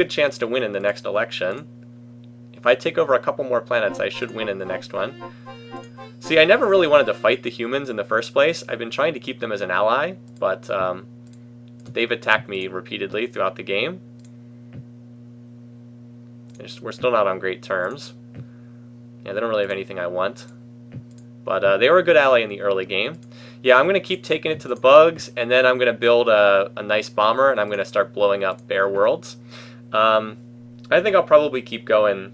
good chance to win in the next election. If I take over a couple more planets, I should win in the next one. See, I never really wanted to fight the humans in the first place. I've been trying to keep them as an ally, but they've attacked me repeatedly throughout the game. We're still not on great terms. Yeah, they don't really have anything I want. But they were a good ally in the early game. Yeah, I'm going to keep taking it to the bugs, and then I'm going to build a nice bomber, and I'm going to start blowing up bare worlds. I think I'll probably keep going.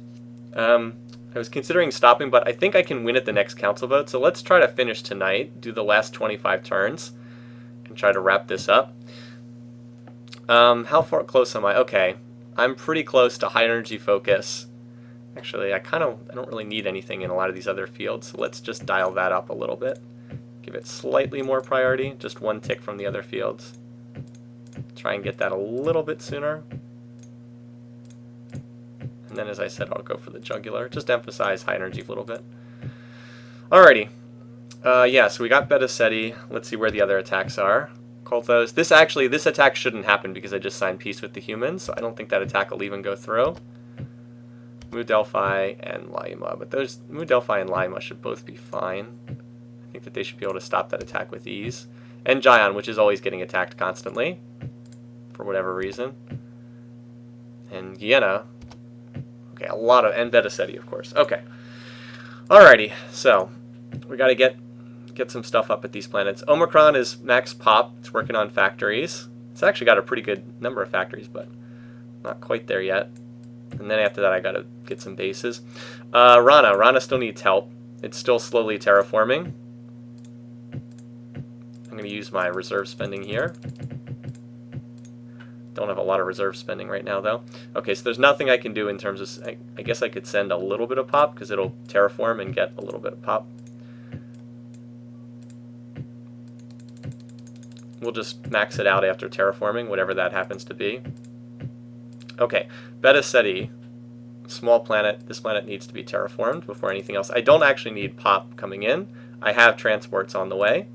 I was considering stopping, but I think I can win at the next council vote. So let's try to finish tonight, do the last 25 turns, and try to wrap this up. How far close am I? Okay, I'm pretty close to high energy focus. Actually, I don't really need anything in a lot of these other fields, so let's just dial that up a little bit. Give it slightly more priority, just one tick from the other fields. Try and get that a little bit sooner. And then, as I said, I'll go for the jugular. Just emphasize high energy a little bit. Alrighty. Yeah, so we got Beta Ceti. Let's see where the other attacks are. Kolthos. This attack shouldn't happen because I just signed peace with the humans, so I don't think that attack will even go through. Mu Delphi and Lima, but those Mu Delphi and Lima should both be fine. I think that they should be able to stop that attack with ease. And Gion, which is always getting attacked constantly, for whatever reason. And Guiana. Okay, a lot of, and Beta Ceti, of course. Okay. Alrighty, so we got to get some stuff up at these planets. Omicron is max pop. It's working on factories. It's actually got a pretty good number of factories, but not quite there yet. And then after that, I got to get some bases. Rana still needs help. It's still slowly terraforming. I'm going to use my reserve spending here. Don't have a lot of reserve spending right now, though. Okay, so there's nothing I can do in terms of... I guess I could send a little bit of pop, because it'll terraform and get a little bit of pop. We'll just max it out after terraforming, whatever that happens to be. Okay, Beta Ceti, small planet. This planet needs to be terraformed before anything else. I don't actually need pop coming in. I have transports on the way.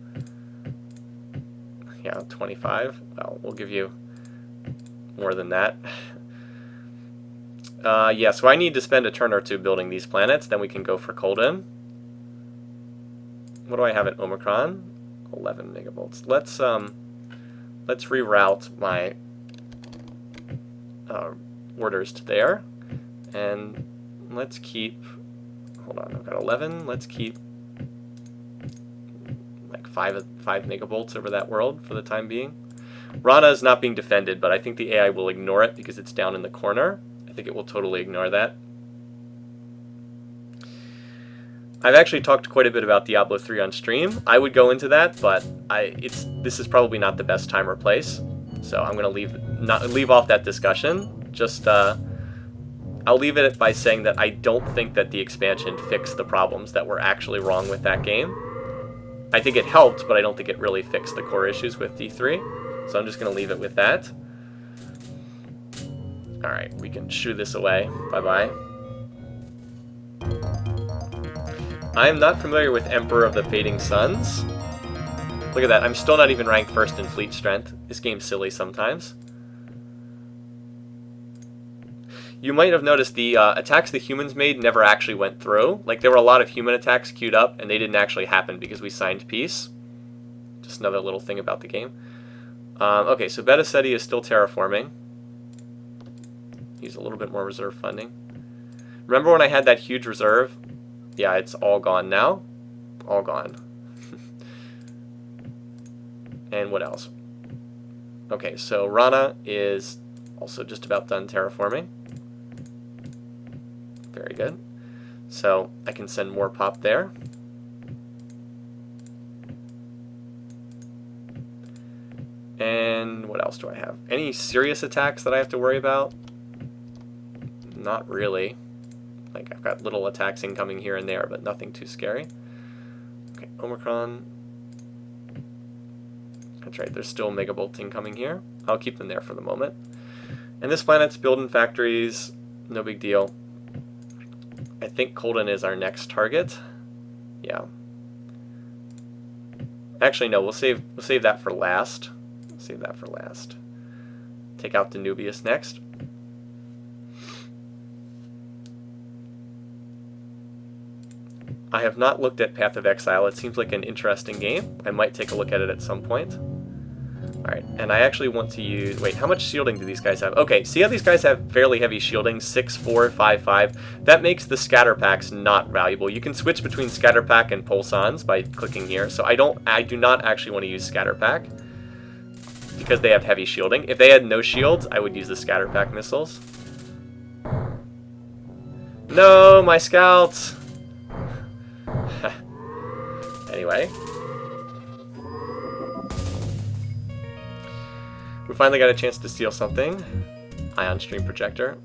Yeah, 25. Well, we'll give you more than that. Yeah, so I need to spend a turn or two building these planets. Then we can go for Colden. What do I have at Omicron? 11 megavolts. Let's reroute my orders to there, and let's keep. Hold on, I've got 11. Let's keep like 5 megavolts over that world for the time being. Rana is not being defended, but I think the AI will ignore it because it's down in the corner. I think it will totally ignore that. I've actually talked quite a bit about Diablo 3 on stream. I would go into that, but this is probably not the best time or place. So I'm going to leave off that discussion. Just I'll leave it by saying that I don't think that the expansion fixed the problems that were actually wrong with that game. I think it helped, but I don't think it really fixed the core issues with D3. So I'm just going to leave it with that. Alright, we can shoo this away. Bye-bye. I am not familiar with Emperor of the Fading Suns. Look at that, I'm still not even ranked first in fleet strength. This game's silly sometimes. You might have noticed the attacks the humans made never actually went through. Like, there were a lot of human attacks queued up, and they didn't actually happen because we signed peace. Just another little thing about the game. Okay, so Beta Ceti is still terraforming. Use a little bit more reserve funding. Remember when I had that huge reserve? Yeah, it's all gone now. All gone. And what else? Okay, so Rana is also just about done terraforming. Very good. So I can send more pop there. And what else do I have? Any serious attacks that I have to worry about? Not really. Like, I've got little attacks incoming here and there, but nothing too scary. Okay, Omicron. That's right, there's still megabolts incoming here. I'll keep them there for the moment. And this planet's building factories. No big deal. I think Colden is our next target. Yeah. Actually, no, we'll save that for last. Save that for last. Take out Danubius next. I have not looked at Path of Exile. It seems like an interesting game. I might take a look at it at some point. Alright, and I actually want to use... Wait, how much shielding do these guys have? Okay, see how these guys have fairly heavy shielding? 6, 4, 5, 5. That makes the scatter packs not valuable. You can switch between scatter pack and pulsons by clicking here. So I do not actually want to use scatter pack because they have heavy shielding. If they had no shields, I would use the scatter pack missiles. No, my scouts! Anyway. We finally got a chance to steal something. Ion Stream Projector.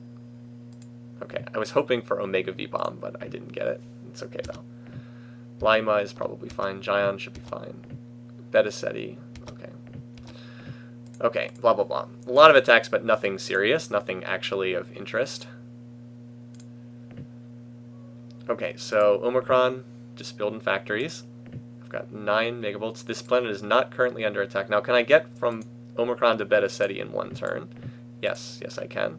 Okay, I was hoping for Omega V-Bomb, but I didn't get it. It's okay, though. Lima is probably fine. Gion should be fine. Betaseti. Okay. Okay, blah, blah, blah. A lot of attacks, but nothing serious. Nothing actually of interest. Okay, so Omicron, just building factories. I've got 9 megavolts. This planet is not currently under attack. Now, can I get from Omicron to Betaseti in one turn? Yes, yes I can.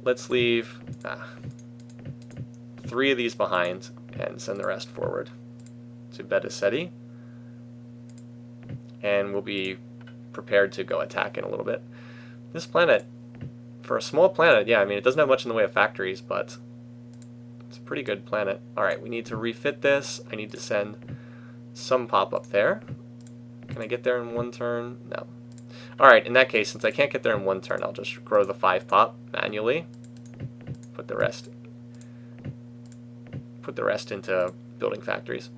Let's leave 3 of these behind and send the rest forward to Betaseti. And we'll be prepared to go attack in a little bit. This planet, for a small planet, yeah, I mean, it doesn't have much in the way of factories, but it's a pretty good planet. Alright, we need to refit this. I need to send some pop up there. Can I get there in one turn? No. Alright, in that case, since I can't get there in one turn, I'll just grow the 5 pop manually. Put the rest into building factories.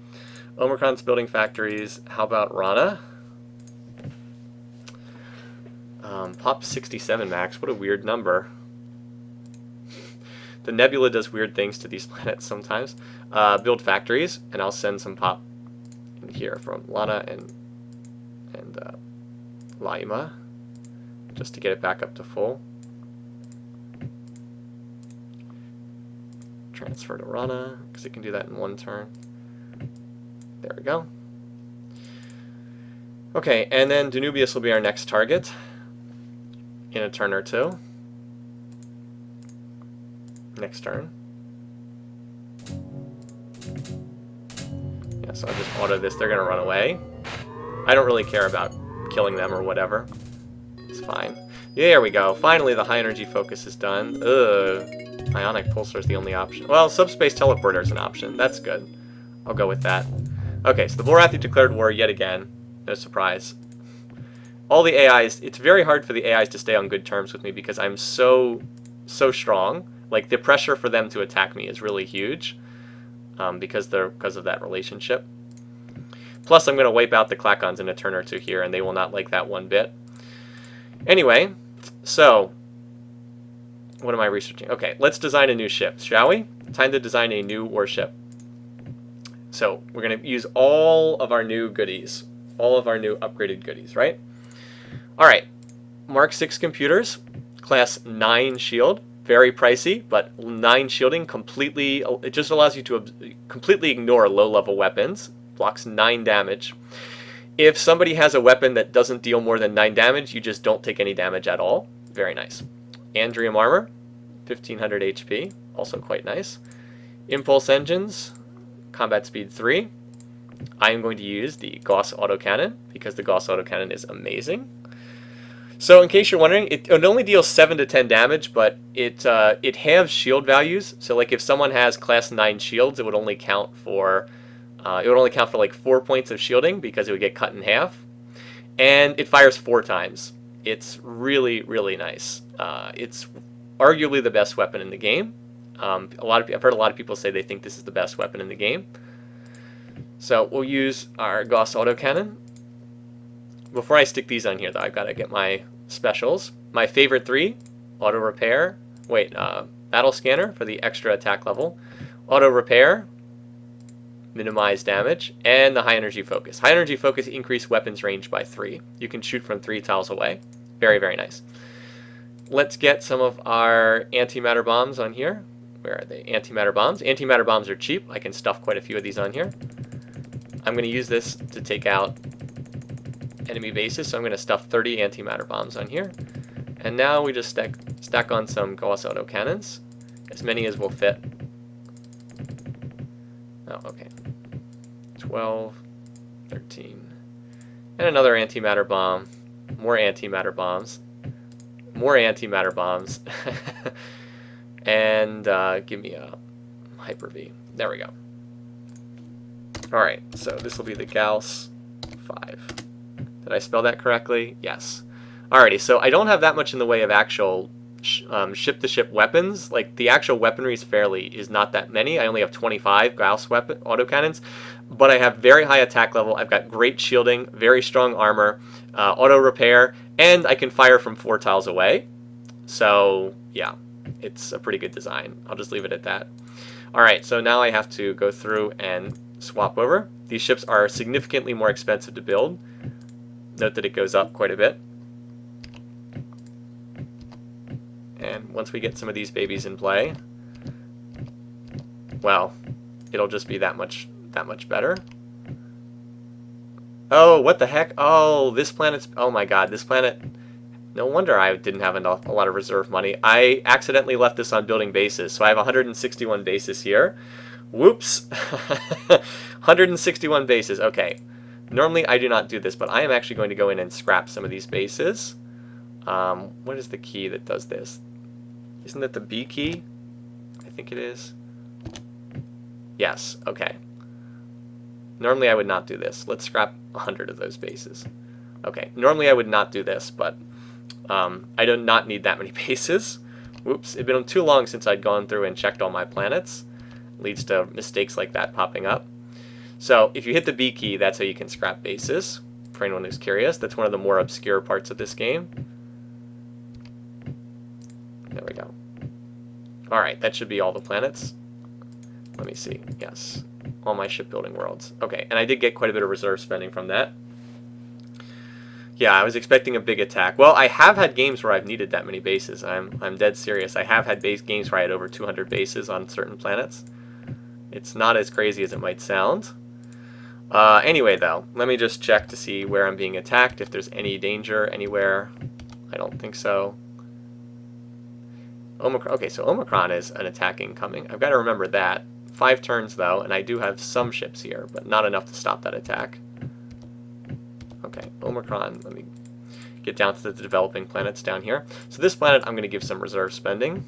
Omicron's building factories. How about Rana? Pop 67 max. What a weird number. The nebula does weird things to these planets sometimes. Build factories, and I'll send some pop in here from Lana and Lima, just to get it back up to full. Transfer to Rana, because it can do that in one turn. There we go. Okay, and then Danubius will be our next target in a turn or two. Next turn. Yeah, so I'll just auto this. They're going to run away. I don't really care about killing them or whatever. It's fine. There we go. Finally, the high energy focus is done. Ugh. Ionic Pulsar is the only option. Well, Subspace Teleporter is an option. That's good. I'll go with that. Okay, so the Borathi declared war yet again. No surprise. All the AIs, it's very hard for the AIs to stay on good terms with me because I'm so strong. Like, the pressure for them to attack me is really huge because of that relationship. Plus, I'm going to wipe out the Klakons in a turn or two here, and they will not like that one bit. Anyway, so, what am I researching? Okay, let's design a new ship, shall we? Time to design a new warship. So, we're going to use all of our new goodies, all of our new upgraded goodies, right? Alright, Mark 6 computers, class 9 shield. Very pricey, but 9 shielding completely, it just allows you to completely ignore low-level weapons. Blocks 9 damage. If somebody has a weapon that doesn't deal more than 9 damage, you just don't take any damage at all. Very nice. Andrium armor, 1500 HP, also quite nice. Impulse engines, combat speed 3. I am going to use the Gauss autocannon because the Gauss autocannon is amazing. So in case you're wondering, it only deals 7 to 10 damage, but it halves shield values. So like if someone has class 9 shields, it would only count for like 4 points of shielding because it would get cut in half. And it fires 4 times. It's really, really nice. It's arguably the best weapon in the game. I've heard a lot of people say they think this is the best weapon in the game. So we'll use our Gauss autocannon. Before I stick these on here, though, I've got to get my specials. My favorite 3, auto repair. Battle scanner for the extra attack level. Auto repair, minimize damage, and the high energy focus. High energy focus increase weapons range by 3. You can shoot from 3 tiles away. Very, very nice. Let's get some of our antimatter bombs on here. Where are they? Antimatter bombs. Antimatter bombs are cheap. I can stuff quite a few of these on here. I'm going to use this to take out enemy bases, so I'm going to stuff 30 antimatter bombs on here. And now we just stack on some Gauss autocannons, as many as will fit. Oh, okay. 12, 13. And another antimatter bomb. More antimatter bombs. More antimatter bombs. And give me a Hyper-V. There we go. Alright, so this will be the Gauss 5. Did I spell that correctly? Yes. Alrighty, so I don't have that much in the way of actual ship-to-ship weapons. Like, the actual weaponry is not that many. I only have 25 Gauss weapon autocannons, but I have very high attack level. I've got great shielding, very strong armor, auto repair, and I can fire from 4 tiles away. So, yeah, it's a pretty good design. I'll just leave it at that. Alright, so now I have to go through and swap over. These ships are significantly more expensive to build. Note that it goes up quite a bit. And once we get some of these babies in play, well, it'll just be that much better. Oh, what the heck? Oh, this planet's... Oh my god, this planet... No wonder I didn't have a lot of reserve money. I accidentally left this on building bases, so I have 161 bases here. Whoops. 161 bases. Okay. Normally I do not do this, but I am actually going to go in and scrap some of these bases. What is the key that does this? Isn't it the B key? I think it is. Yes. Okay. Normally I would not do this. Let's scrap 100 of those bases. Okay. Normally I would not do this, but I do not need that many bases. Whoops. It's been too long since I'd gone through and checked all my planets. It leads to mistakes like that popping up. So if you hit the B key, that's how you can scrap bases. For anyone who's curious, that's one of the more obscure parts of this game. There we go. Alright, that should be all the planets. Let me see. Yes. All my shipbuilding worlds. Okay, and I did get quite a bit of reserve spending from that. Yeah, I was expecting a big attack. Well, I have had games where I've needed that many bases. I'm dead serious. I have had games where I had over 200 bases on certain planets. It's not as crazy as it might sound. Anyway, though, let me just check to see where I'm being attacked, if there's any danger anywhere. I don't think so. Omicron. Okay, so Omicron is an attack incoming. I've got to remember that. 5 turns, though, and I do have some ships here, but not enough to stop that attack. Okay, Omicron. Let me get down to the developing planets down here. So this planet, I'm going to give some reserve spending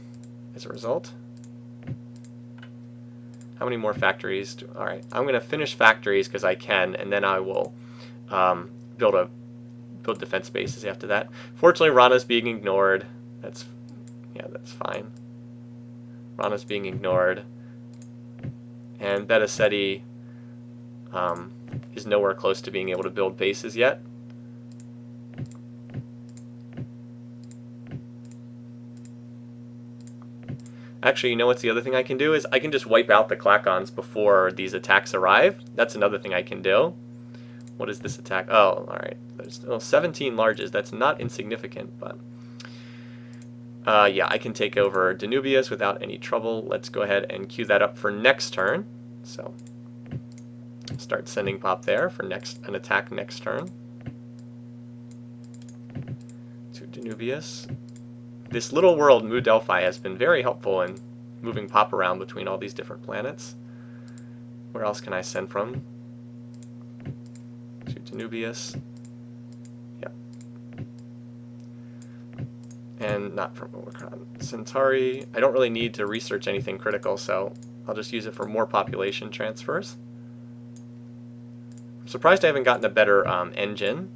as a result. How many more factories? Alright, I'm going to finish factories because I can, and then I will build defense bases after that. Fortunately, Rana's being ignored. That's fine. Rana's being ignored. And Beta Ceti is nowhere close to being able to build bases yet. Actually, you know what's the other thing I can do is I can just wipe out the Klakons before these attacks arrive. That's another thing I can do. What is this attack? Oh, alright. There's 17 larges. That's not insignificant, but... yeah, I can take over Danubius without any trouble. Let's go ahead and queue that up for next turn. So, start sending pop there for an attack next turn. To Danubius. This little world, Mu Delphi, has been very helpful in moving pop around between all these different planets. Where else can I send from? To Danubius. Yep. And not from Omicron. Centauri. I don't really need to research anything critical, so I'll just use it for more population transfers. I'm surprised I haven't gotten a better engine.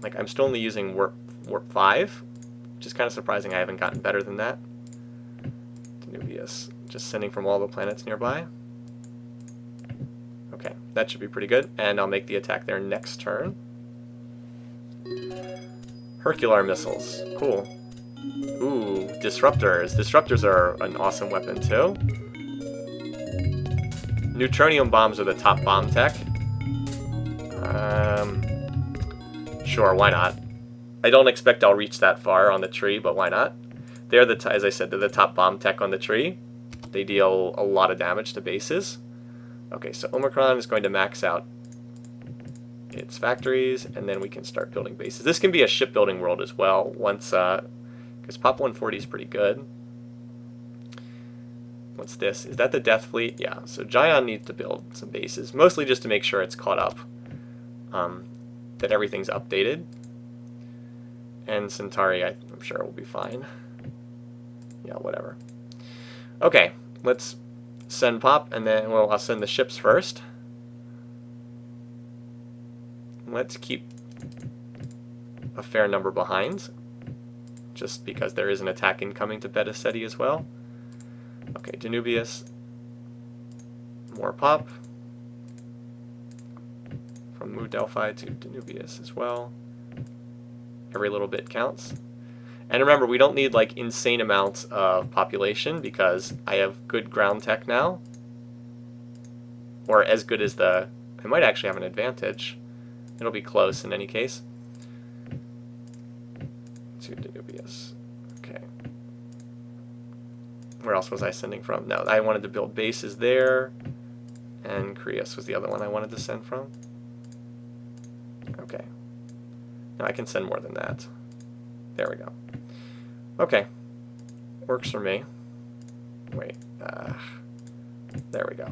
Like, I'm still only using Warp 5, which is kind of surprising I haven't gotten better than that. Danubius. Just sending from all the planets nearby. Okay, that should be pretty good, and I'll make the attack there next turn. Hercular missiles. Cool. Ooh, disruptors. Disruptors are an awesome weapon, too. Neutronium bombs are the top bomb tech. Sure, why not? I don't expect I'll reach that far on the tree, but why not? They're as I said, they're the top bomb tech on the tree. They deal a lot of damage to bases. Okay, so Omicron is going to max out its factories, and then we can start building bases. This can be a shipbuilding world as well, once, because Pop 140 is pretty good. What's this? Is that the Death Fleet? Yeah, so Gion needs to build some bases, mostly just to make sure it's caught up, that everything's updated. And Centauri, I'm sure will be fine. Yeah, whatever. Okay, let's send Pop, and then, well, I'll send the ships first. Let's keep a fair number behind, just because there is an attack incoming to Beta Ceti as well. Okay, Danubius. More Pop. From Mu Delphi to Danubius as well. Every little bit counts. And remember, we don't need like insane amounts of population because I have good ground tech now. Or as good as I might actually have an advantage. It'll be close in any case. To Danubius. Okay. Where else was I sending from? No, I wanted to build bases there. And Creus was the other one I wanted to send from. Okay. Now I can send more than that. There we go. Okay. Works for me. Wait. There we go.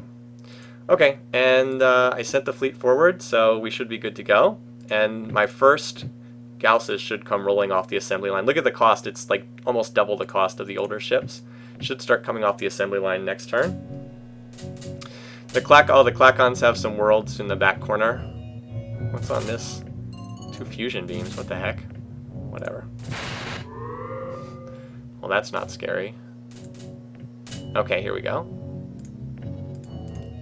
Okay, and I sent the fleet forward, so we should be good to go. And my first Gausses should come rolling off the assembly line. Look at the cost. It's like almost double the cost of the older ships. Should start coming off the assembly line next turn. The Klakons have some worlds in the back corner. What's on this? 2 fusion beams. What the heck? Whatever. Well, that's not scary. Okay, here we go.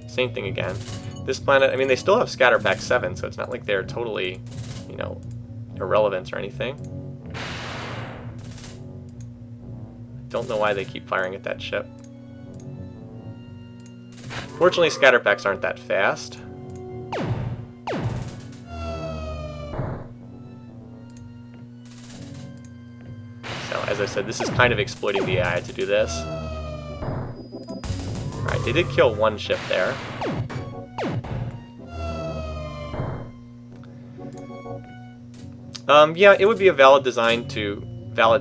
Same thing again. This planet, I mean, they still have Scatter Pack 7, so it's not like they're totally, you know, irrelevant or anything. Don't know why they keep firing at that ship. Fortunately, Scatter Packs aren't that fast. So, as I said, this is kind of exploiting the AI to do this. Alright, they did kill one ship there. Yeah, it would be a valid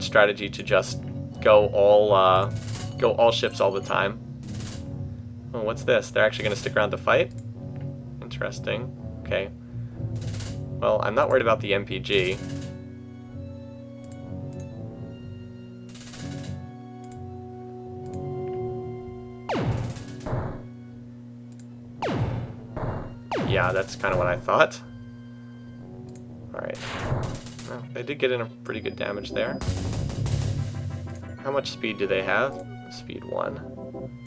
strategy to just go all ships all the time. Oh, what's this? They're actually going to stick around to fight? Interesting. Okay. Well, I'm not worried about the MPG. Yeah, that's kind of what I thought. Alright. Well, they did get in a pretty good damage there. How much speed do they have? Speed 1.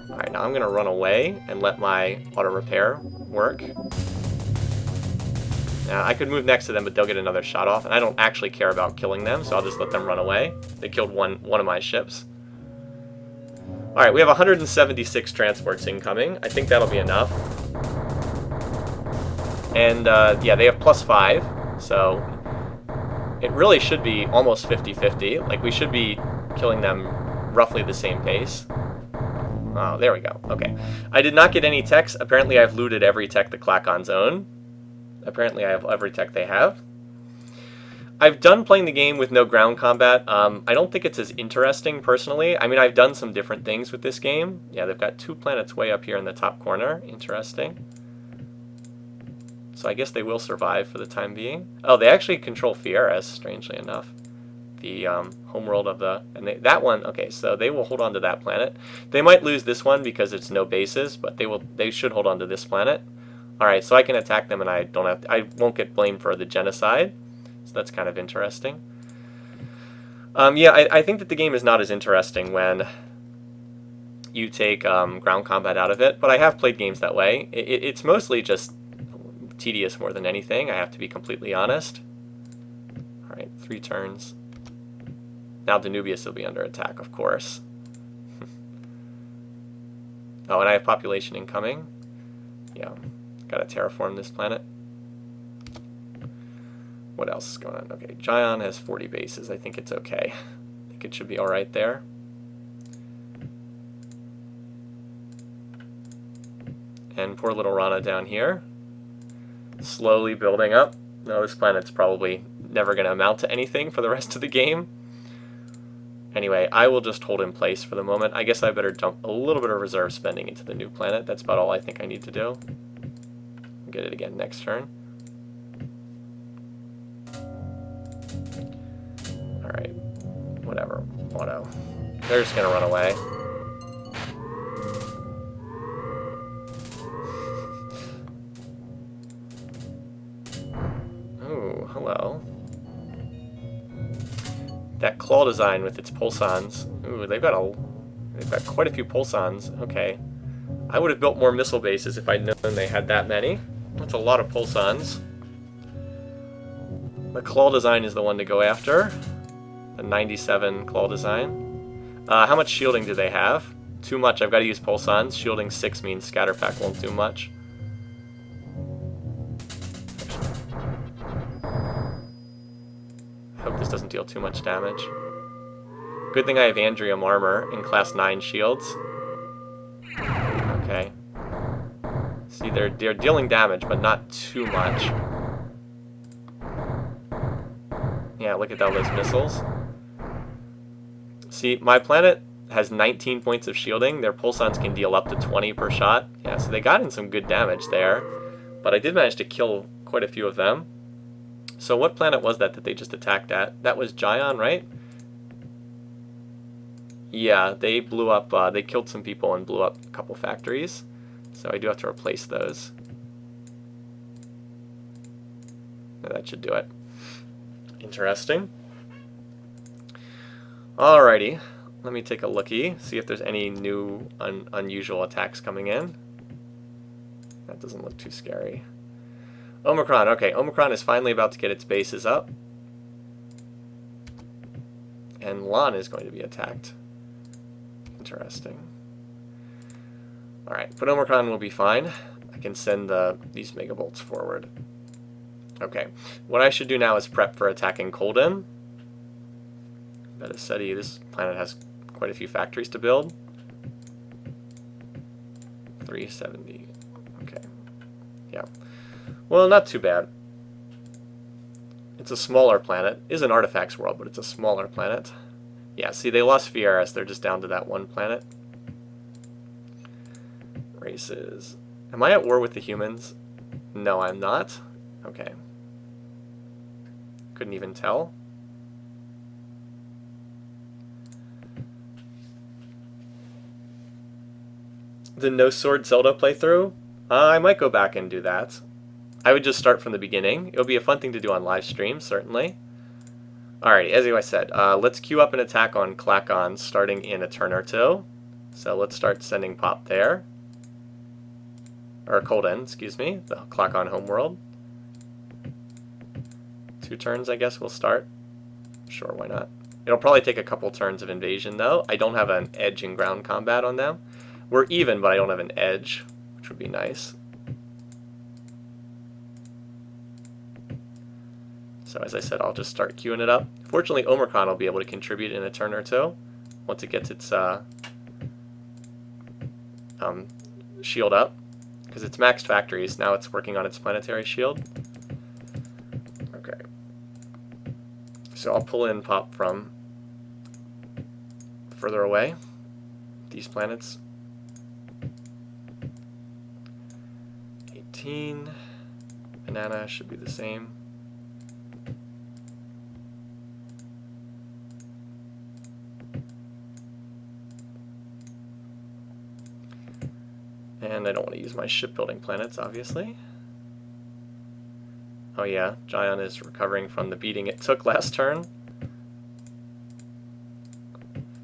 Alright, now I'm going to run away and let my auto-repair work. Now, I could move next to them, but they'll get another shot off, and I don't actually care about killing them, so I'll just let them run away. They killed one of my ships. Alright, we have 176 transports incoming. I think that'll be enough. And, yeah, they have +5, so it really should be almost 50-50. Like, we should be killing them roughly the same pace. Oh, there we go. Okay. I did not get any techs. Apparently, I've looted every tech the Klakons own. Apparently, I have every tech they have. I've done playing the game with no ground combat. I don't think it's as interesting, personally. I mean, I've done some different things with this game. Yeah, they've got 2 planets way up here in the top corner. Interesting. So I guess they will survive for the time being. Oh, they actually control Fieras, strangely enough. The homeworld of the... that one, okay, so they will hold on to that planet. They might lose this one because it's no bases, but they should hold on to this planet. Alright, so I can attack them and I won't get blamed for the genocide. So that's kind of interesting. Yeah, I think that the game is not as interesting when you take ground combat out of it, but I have played games that way. It's mostly just tedious more than anything, I have to be completely honest. Alright, 3 turns. Now Danubius will be under attack, of course. Oh, and I have population incoming. Yeah, gotta terraform this planet. What else is going on? Okay, Gion has 40 bases. I think it's okay. I think it should be alright there. And poor little Rana down here. Slowly building up. No, this planet's probably never going to amount to anything for the rest of the game. Anyway, I will just hold in place for the moment. I guess I better dump a little bit of reserve spending into the new planet. That's about all I think I need to do. Get it again next turn. Alright, whatever. Auto. They're just gonna run away. Oh, hello. That claw design with its pulsons. Ooh, they've got quite a few pulsons. Okay. I would have built more missile bases if I'd known they had that many. That's a lot of pulsons. The claw design is the one to go after. The 97 claw design. How much shielding do they have? Too much. I've got to use pulsons. Shielding 6 means scatter pack won't do much. Hope this doesn't deal too much damage. Good thing I have Andrium armor and class 9 shields. Okay. See, they're dealing damage, but not too much. Yeah, look at all those missiles. See, my planet has 19 points of shielding. Their pulsons can deal up to 20 per shot. Yeah, so they got in some good damage there. But I did manage to kill quite a few of them. So what planet was that they just attacked at? That was Gion, right? Yeah, they blew up, they killed some people and blew up a couple factories. So I do have to replace those. That should do it. Interesting. Alrighty, let me take a looky, see if there's any new unusual attacks coming in. That doesn't look too scary. Omicron, okay, Omicron is finally about to get its bases up. And Lon is going to be attacked. Interesting. Alright, but Omicron will be fine. I can send these megabolts forward. Okay, what I should do now is prep for attacking Colden. Better study, this planet has quite a few factories to build. 370. Okay. Yeah. Well, not too bad. It's a smaller planet. It is an artifacts world, but it's a smaller planet. Yeah, see, they lost Fieras. They're just down to that one planet. Races. Am I at war with the humans? No, I'm not. Okay. Couldn't even tell. The No Sword Zelda playthrough? I might go back and do that. I would just start from the beginning. It'll be a fun thing to do on live stream, certainly. Alrighty, as I said, let's queue up an attack on Klakon starting in a turn or two. So let's start sending Pop there. Or Colden, excuse me, the Klakon homeworld. 2 turns, I guess we'll start. Sure, why not? It'll probably take a couple turns of invasion, though. I don't have an edge in ground combat on them. We're even, but I don't have an edge, which would be nice. So as I said, I'll just start queuing it up. Fortunately, Omicron will be able to contribute in a turn or two once it gets its shield up, because it's maxed factories. Now it's working on its planetary shield. Okay. So I'll pull in Pop from further away. These planets. 18. Banana should be the same. And I don't want to use my shipbuilding planets, obviously. Oh yeah, Gion is recovering from the beating it took last turn.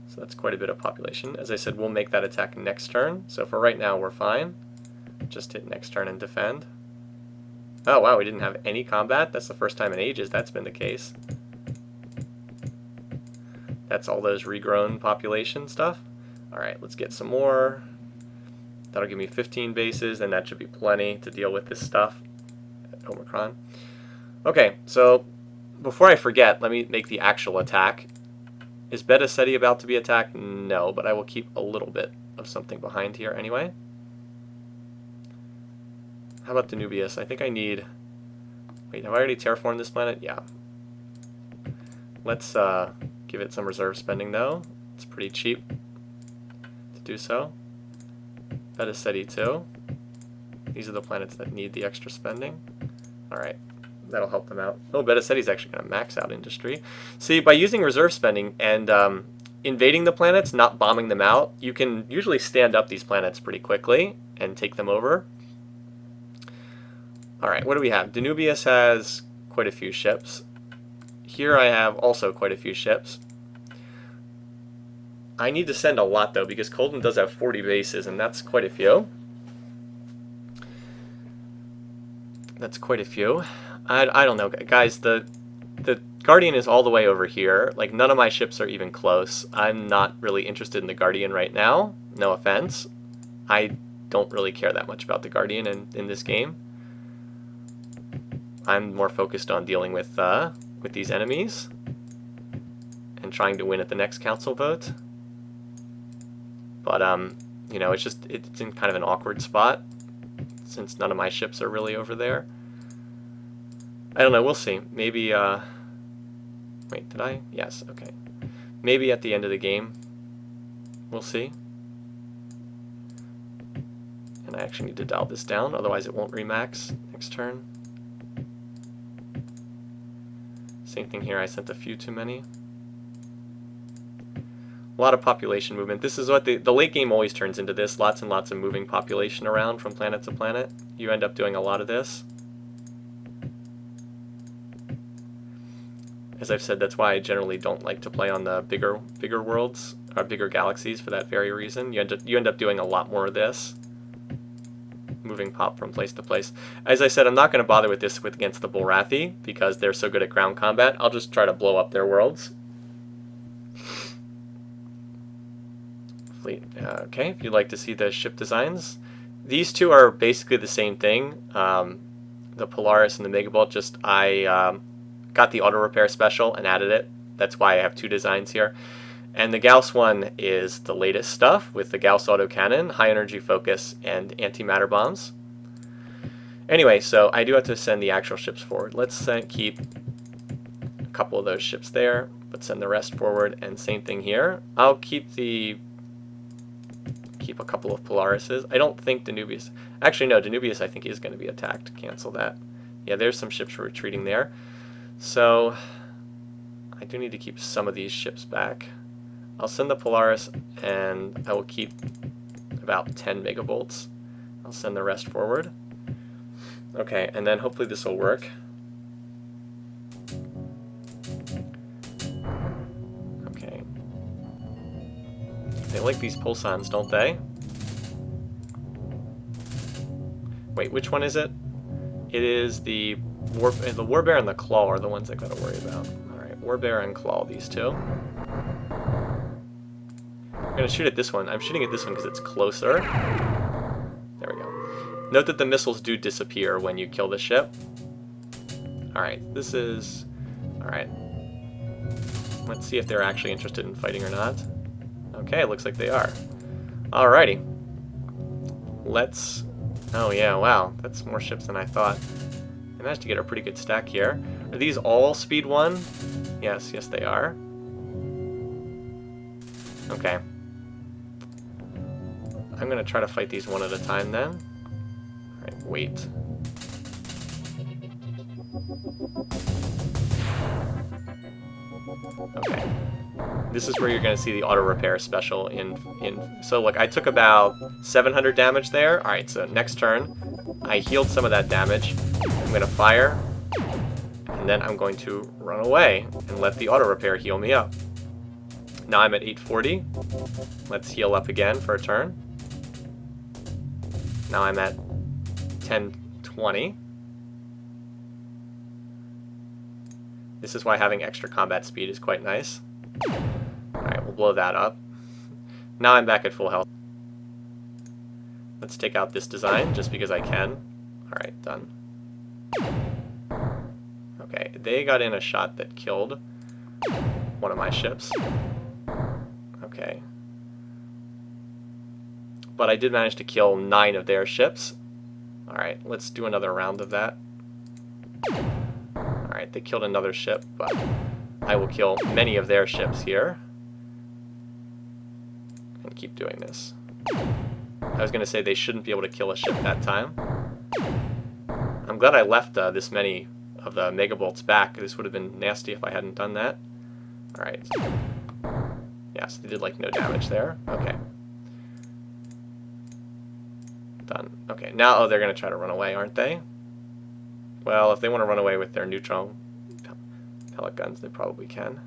So that's quite a bit of population. As I said, we'll make that attack next turn. So for right now, we're fine. Just hit next turn and defend. Oh wow, we didn't have any combat? That's the first time in ages that's been the case. That's all those regrown population stuff. Alright, let's get some more. That'll give me 15 bases, and that should be plenty to deal with this stuff at Omicron. Okay, so before I forget, let me make the actual attack. Is Beta Ceti about to be attacked? No, but I will keep a little bit of something behind here anyway. How about Danubius? I think I need... Wait, have I already terraformed this planet? Yeah. Let's Give it some reserve spending though. It's pretty cheap to do so. Beta Ceti too. These are the planets that need the extra spending. Alright, that'll help them out. Oh, Beta Ceti's actually going to max out industry. See, by using reserve spending and invading the planets, not bombing them out, you can usually stand up these planets pretty quickly and take them over. Alright, what do we have? Danubius has quite a few ships. Here I have also quite a few ships. I need to send a lot though, because Colton does have 40 bases, and that's quite a few. That's quite a few. I don't know, guys. The Guardian is all the way over here. Like, none of my ships are even close. I'm not really interested in the Guardian right now. No offense. I don't really care that much about the Guardian in this game. I'm more focused on dealing with these enemies and trying to win at the next council vote. But you know, it's in kind of an awkward spot since none of my ships are really over there. I don't know, we'll see. Maybe, wait, did I? Yes, okay. Maybe at the end of the game, we'll see. And I actually need to dial this down, otherwise it won't remax next turn. Same thing here, I sent a few too many. A lot of population movement. This is what the late game always turns into this. Lots and lots of moving population around from planet to planet. You end up doing a lot of this. As I've said, that's why I generally don't like to play on the bigger worlds, or bigger galaxies for that very reason. You end up doing a lot more of this. Moving pop from place to place. As I said, I'm not going to bother with this against the Bulrathi, because they're so good at ground combat. I'll just try to blow up their worlds. Fleet. Okay, if you'd like to see the ship designs. These two are basically the same thing. The Polaris and the Megabolt, just I got the auto repair special and added it. That's why I have two designs here. And the Gauss one is the latest stuff with the Gauss autocannon, high energy focus, and antimatter bombs. Anyway, so I do have to send the actual ships forward. Let's keep a couple of those ships there, but send the rest forward. And same thing here. I'll keep a couple of Polarises. I don't think Danubius... Actually, no, Danubius I think is going to be attacked. Cancel that. Yeah, there's some ships retreating there. So I do need to keep some of these ships back. I'll send the Polaris, and I will keep about 10 megabolts. I'll send the rest forward. Okay, and then hopefully this will work. Okay. They like these pulsons, don't they? Wait, which one is it? It is the Warbear and the Claw are the ones I gotta worry about. Alright, Warbear and Claw, these two. I'm going to shoot at this one. I'm shooting at this one because it's closer. There we go. Note that the missiles do disappear when you kill the ship. Alright, this is... Alright. Let's see if they're actually interested in fighting or not. Okay, it looks like they are. Alrighty. Let's... Oh yeah, wow. That's more ships than I thought. I managed to get a pretty good stack here. Are these all speed 1? Yes, yes they are. Okay. I'm going to try to fight these one at a time then. Alright, wait. Okay. This is where you're going to see the auto repair special in so look, I took about 700 damage there. Alright, so next turn, I healed some of that damage. I'm going to fire, and then I'm going to run away and let the auto repair heal me up. Now I'm at 840. Let's heal up again for a turn. Now I'm at 1020. This is why having extra combat speed is quite nice. Alright, we'll blow that up. Now I'm back at full health. Let's take out this design, just because I can. Alright, done. Okay, they got in a shot that killed one of my ships. Okay. But I did manage to kill 9 of their ships. Alright, let's do another round of that. Alright, they killed another ship, but I will kill many of their ships here. And keep doing this. I was going to say they shouldn't be able to kill a ship that time. I'm glad I left this many of the megabolts back. This would have been nasty if I hadn't done that. Alright. Yes, they did like no damage there. Okay. Done. Okay, now they're going to try to run away, aren't they? Well, if they want to run away with their neutron pellet guns, they probably can.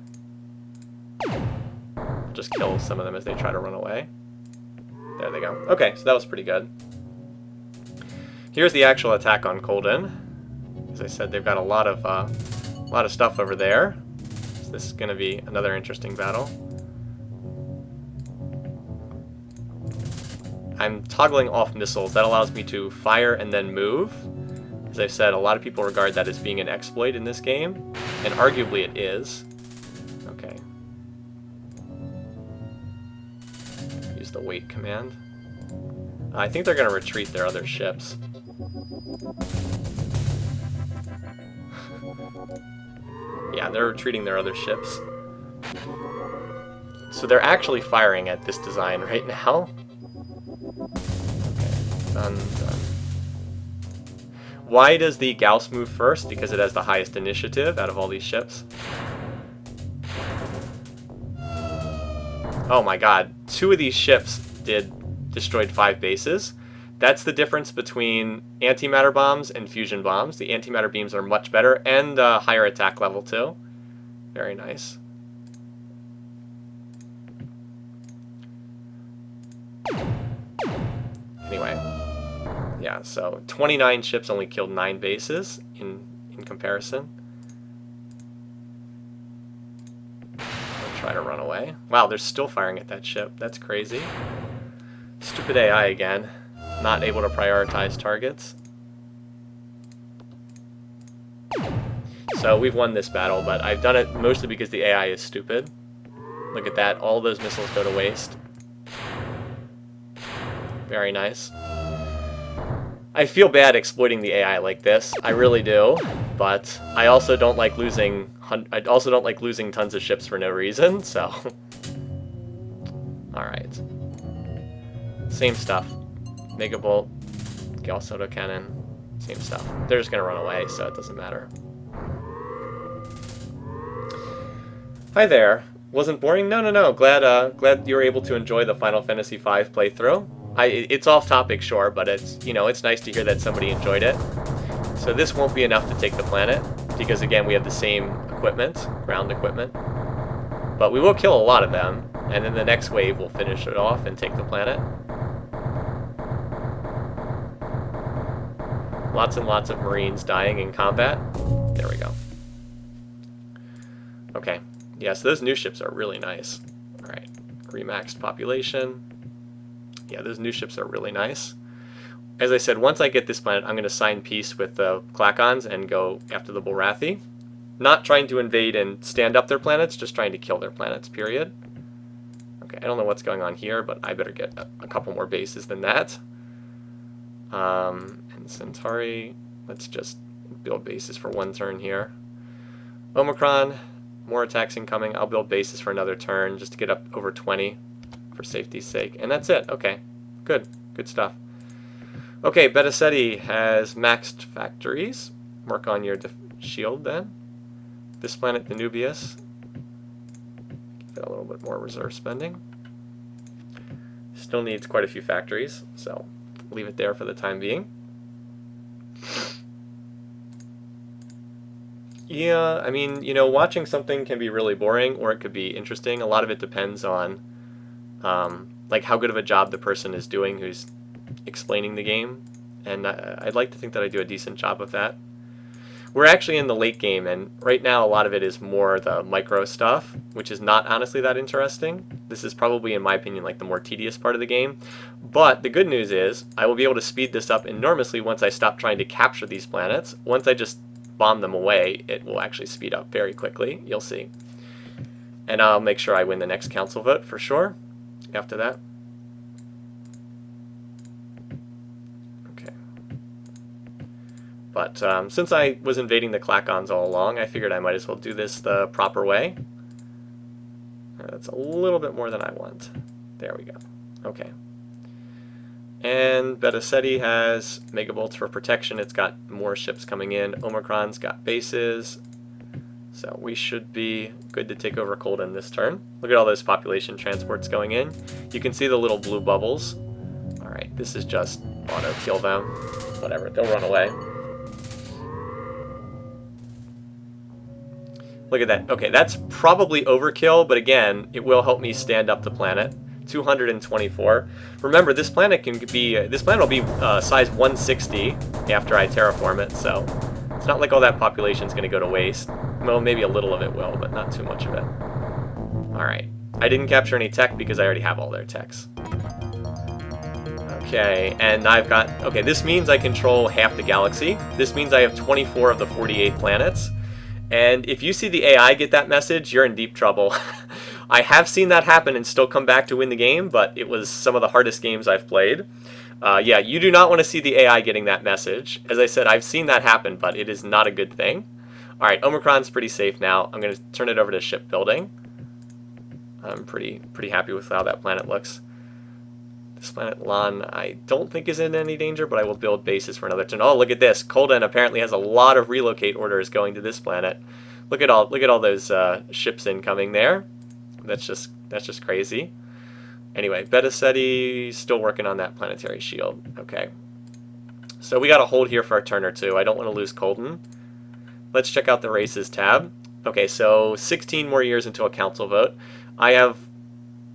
I'll just kill some of them as they try to run away. There they go. Okay, so that was pretty good. Here's the actual attack on Colden. As I said, they've got a lot of stuff over there. So this is going to be another interesting battle. I'm toggling off missiles. That allows me to fire and then move. As I've said, a lot of people regard that as being an exploit in this game, and arguably it is. Okay. Use the wait command. I think they're going to retreat their other ships. Yeah, they're retreating their other ships. So they're actually firing at this design right now. Okay, done. Why does the Gauss move first? Because it has the highest initiative out of all these ships. Oh my god, 2 of these ships destroyed 5 bases. That's the difference between antimatter bombs and fusion bombs. The antimatter beams are much better and higher attack level too. Very nice. Anyway, yeah, so 29 ships only killed 9 bases in comparison. I'll try to run away. Wow, they're still firing at that ship. That's crazy. Stupid AI again. Not able to prioritize targets. So we've won this battle, but I've done it mostly because the AI is stupid. Look at that, all those missiles go to waste. Very nice. I feel bad exploiting the AI like this. I really do, but I also don't like losing. I also don't like losing tons of ships for no reason. So, all right. Same stuff. Megabolt, Gauss autocannon, same stuff. They're just gonna run away, so it doesn't matter. Hi there. Wasn't boring? No. Glad you were able to enjoy the Final Fantasy V playthrough. It's off topic, sure, but it's nice to hear that somebody enjoyed it. So this won't be enough to take the planet, because again, we have the same equipment, ground equipment. But we will kill a lot of them, and then the next wave will finish it off and take the planet. Lots and lots of Marines dying in combat. There we go. Okay. Yeah, so those new ships are really nice. Alright. Remaxed population. Yeah, those new ships are really nice. As I said, once I get this planet, I'm going to sign peace with the Klakons and go after the Bulrathi. Not trying to invade and stand up their planets, just trying to kill their planets, period. Okay, I don't know what's going on here, but I better get a couple more bases than that. And Centauri, let's just build bases for one turn here. Omicron, more attacks incoming. I'll build bases for another turn just to get up over 20 for safety's sake. And that's it. Okay, good stuff. Okay, Beta Ceti has maxed factories. Work on your shield then. This planet, the Nubius. Give it a little bit more reserve spending. Still needs quite a few factories, so leave it there for the time being. Yeah, I mean, watching something can be really boring or it could be interesting. A lot of it depends on like how good of a job the person is doing who's explaining the game, and I'd like to think that I do a decent job of that. We're actually in the late game, and right now a lot of it is more the micro stuff, which is not honestly that interesting. This is probably, in my opinion, like the more tedious part of the game. But the good news is I will be able to speed this up enormously once I stop trying to capture these planets. Once I just bomb them away, it will actually speed up very quickly. You'll see. And I'll make sure I win the next council vote for sure after that. But since I was invading the Klakons all along, I figured I might as well do this the proper way. That's a little bit more than I want. There we go. Okay. And Beta Ceti has Megabolts for protection. It's got more ships coming in. Omicron's got bases. So we should be good to take over Colden this turn. Look at all those population transports going in. You can see the little blue bubbles. Alright, this is just auto-kill them. Whatever, they'll run away. Look at that. Okay, that's probably overkill, but again, it will help me stand up the planet. 224. Remember, this planet will be size 160 after I terraform it, so it's not like all that population is going to go to waste. Well, maybe a little of it will, but not too much of it. Alright. I didn't capture any tech because I already have all their techs. Okay, and I've got... Okay, this means I control half the galaxy. This means I have 24 of the 48 planets. And if you see the AI get that message, you're in deep trouble. I have seen that happen and still come back to win the game, but it was some of the hardest games I've played. Yeah, you do not want to see the AI getting that message. As I said, I've seen that happen, but it is not a good thing. Alright, Omicron's pretty safe now. I'm going to turn it over to shipbuilding. I'm pretty happy with how that planet looks. This planet Lan I don't think is in any danger, but I will build bases for another turn. Oh, look at this. Colden apparently has a lot of relocate orders going to this planet. Look at all those ships incoming there. That's just crazy. Anyway, Beta Ceti still working on that planetary shield. Okay. So we got to hold here for a turn or two. I don't want to lose Colden. Let's check out the races tab. Okay, so 16 more years until a council vote. I have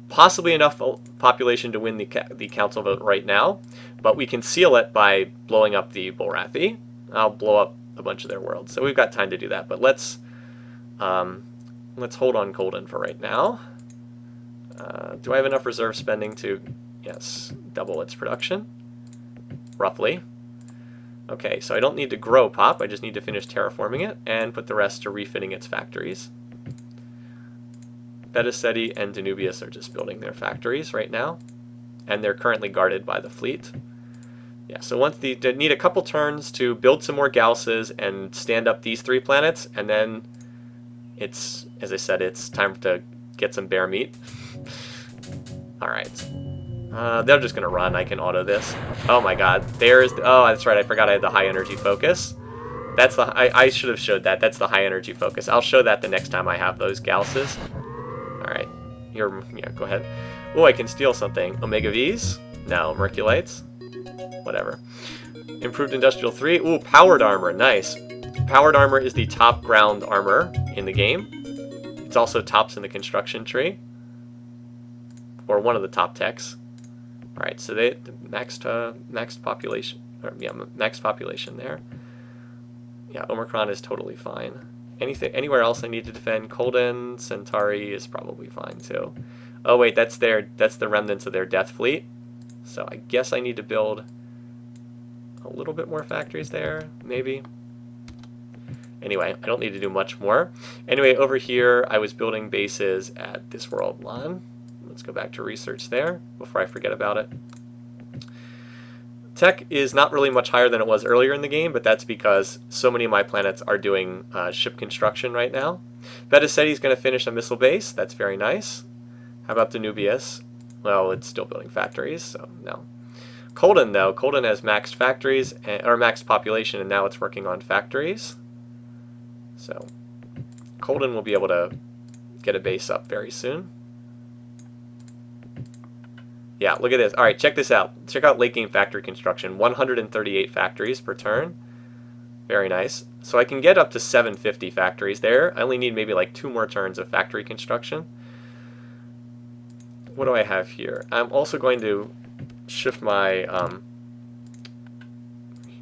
possibly enough population to win the council vote right now, but we can seal it by blowing up the Bulrathi. I'll blow up a bunch of their worlds, so we've got time to do that. But let's hold on Colden for right now. Do I have enough reserve spending to, yes, double its production? Roughly. Okay, so I don't need to grow pop, I just need to finish terraforming it and put the rest to refitting its factories. Beta Ceti and Danubius are just building their factories right now, and they're currently guarded by the fleet. Yeah, so once they need a couple turns to build some more Gausses and stand up these 3 planets, and then it's, as I said, it's time to get some bear meat. Alright. They're just going to run. I can auto this. Oh my god. Oh, that's right. I forgot I had the high energy focus. That's the... I should have showed that. That's the high energy focus. I'll show that the next time I have those Gausses. Alright. Yeah, go ahead. Oh, I can steal something. Omega Vs? No. Merculites? Whatever. Improved Industrial 3. Ooh, Powered Armor. Nice. Powered Armor is the top ground armor in the game. It's also tops in the construction tree. Or one of the top techs. Alright, so they maxed population. Max population there. Yeah, Omicron is totally fine. Anywhere else I need to defend? Colden, Centauri is probably fine too. Oh wait, that's the remnants of their death fleet. So I guess I need to build a little bit more factories there, maybe. Anyway, I don't need to do much more. Anyway, over here I was building bases at this world Lan. Let's go back to research there before I forget about it. Tech is not really much higher than it was earlier in the game, but that's because so many of my planets are doing ship construction right now. Beta Ceti is going to finish a missile base. That's very nice. How about Danubius? Well, it's still building factories, so no. Colden, though. Colden has maxed factories, or maxed population, and now it's working on factories. So Colden will be able to get a base up very soon. Yeah, look at this. All right, check this out. Check out late game factory construction. 138 factories per turn. Very nice. So I can get up to 750 factories there. I only need maybe like 2 more turns of factory construction. What do I have here? I'm also going to shift my...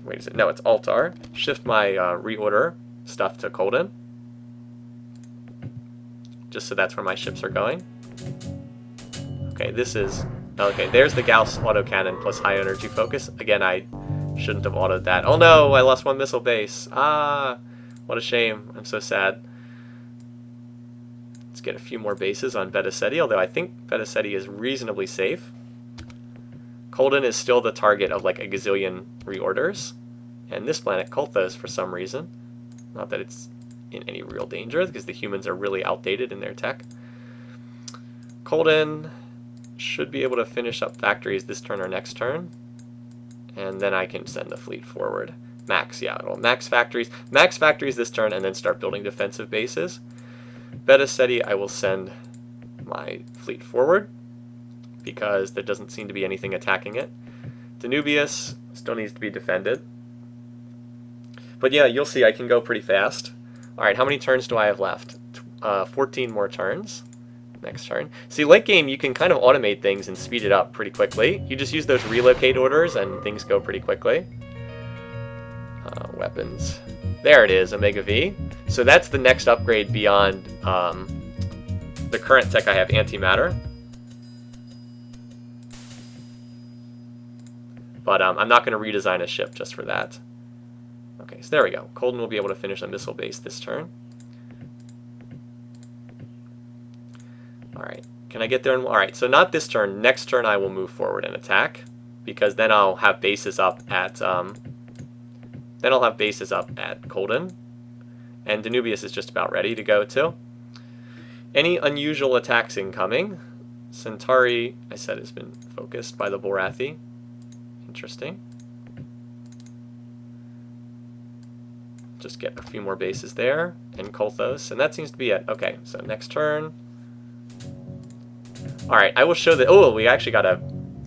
wait, is it? No, it's Alt-R. Shift my reorder stuff to Colden. Just so that's where my ships are going. Okay, this is... Okay, there's the Gauss autocannon plus high energy focus. Again, I shouldn't have autoed that. Oh no, I lost 1 missile base. Ah, what a shame. I'm so sad. Let's get a few more bases on Beta Ceti, although I think Beta Ceti is reasonably safe. Colden is still the target of like a gazillion reorders. And this planet, Kolthos, for some reason. Not that it's in any real danger, because the humans are really outdated in their tech. Colden should be able to finish up factories this turn or next turn. And then I can send the fleet forward. Max, yeah, it'll max factories this turn, and then start building defensive bases. Beta Ceti, I will send my fleet forward, because there doesn't seem to be anything attacking it. Danubius still needs to be defended. But yeah, you'll see I can go pretty fast. Alright, how many turns do I have left? 14 more turns. Next turn. See, late game you can kind of automate things and speed it up pretty quickly. You just use those relocate orders and things go pretty quickly. Weapons. There it is, Omega V. So that's the next upgrade beyond the current tech I have, antimatter. But I'm not going to redesign a ship just for that. Okay, so there we go. Colden will be able to finish a missile base this turn. Alright, can I get there? Alright, so not this turn. Next turn I will move forward and attack, because then I'll have bases up at Colden. And Danubius is just about ready to go too. Any unusual attacks incoming? Centauri, I said, has been focused by the Borathi. Interesting. Just get a few more bases there, and Kolthos, and that seems to be it. Okay, so next turn. Alright, I will show that. Oh, we actually got a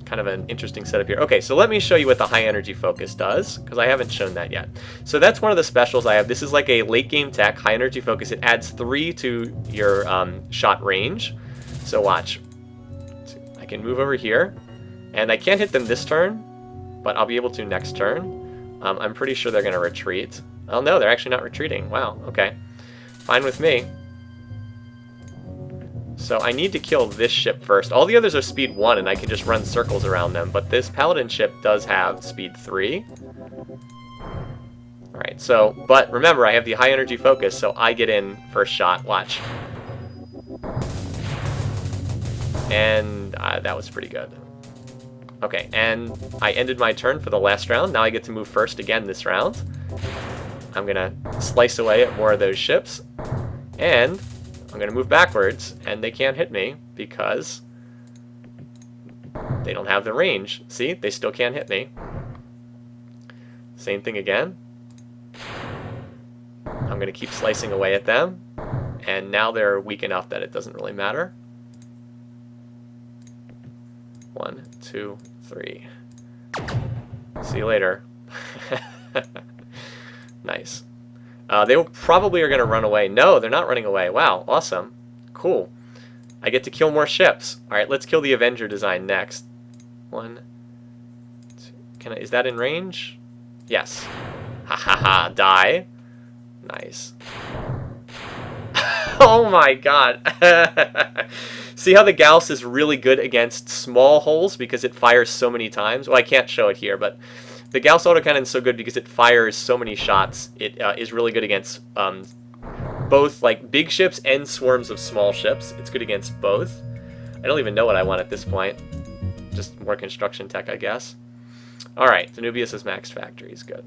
kind of an interesting setup here. Okay, so let me show you what the high energy focus does, because I haven't shown that yet. So that's one of the specials I have. This is like a late game tech, high energy focus. It adds 3 to your shot range. So watch. I can move over here, and I can't hit them this turn, but I'll be able to next turn. I'm pretty sure they're going to retreat. Oh no, they're actually not retreating. Wow, okay. Fine with me. So I need to kill this ship first. All the others are speed 1, and I can just run circles around them, but this Paladin ship does have speed 3. Alright, so, but remember, I have the high energy focus, so I get in first shot. Watch. And that was pretty good. Okay, and I ended my turn for the last round. Now I get to move first again this round. I'm gonna slice away at more of those ships, and I'm gonna move backwards, and they can't hit me because they don't have the range. See, they still can't hit me. Same thing again. I'm gonna keep slicing away at them, and now they're weak enough that it doesn't really matter. 1, 2, 3. See you later. Nice. They probably are going to run away. No, they're not running away. Wow, awesome. Cool. I get to kill more ships. Alright, let's kill the Avenger design next. 1, 2. Is that in range? Yes. Ha ha ha, die. Nice. Oh my god. See how the Gauss is really good against small holes because it fires so many times? Well, I can't show it here, but the Gauss autocannon is so good because it fires so many shots. It is really good against both like big ships and swarms of small ships. It's good against both. I don't even know what I want at this point. Just more construction tech, I guess. Alright, Danubius has maxed factories. Good.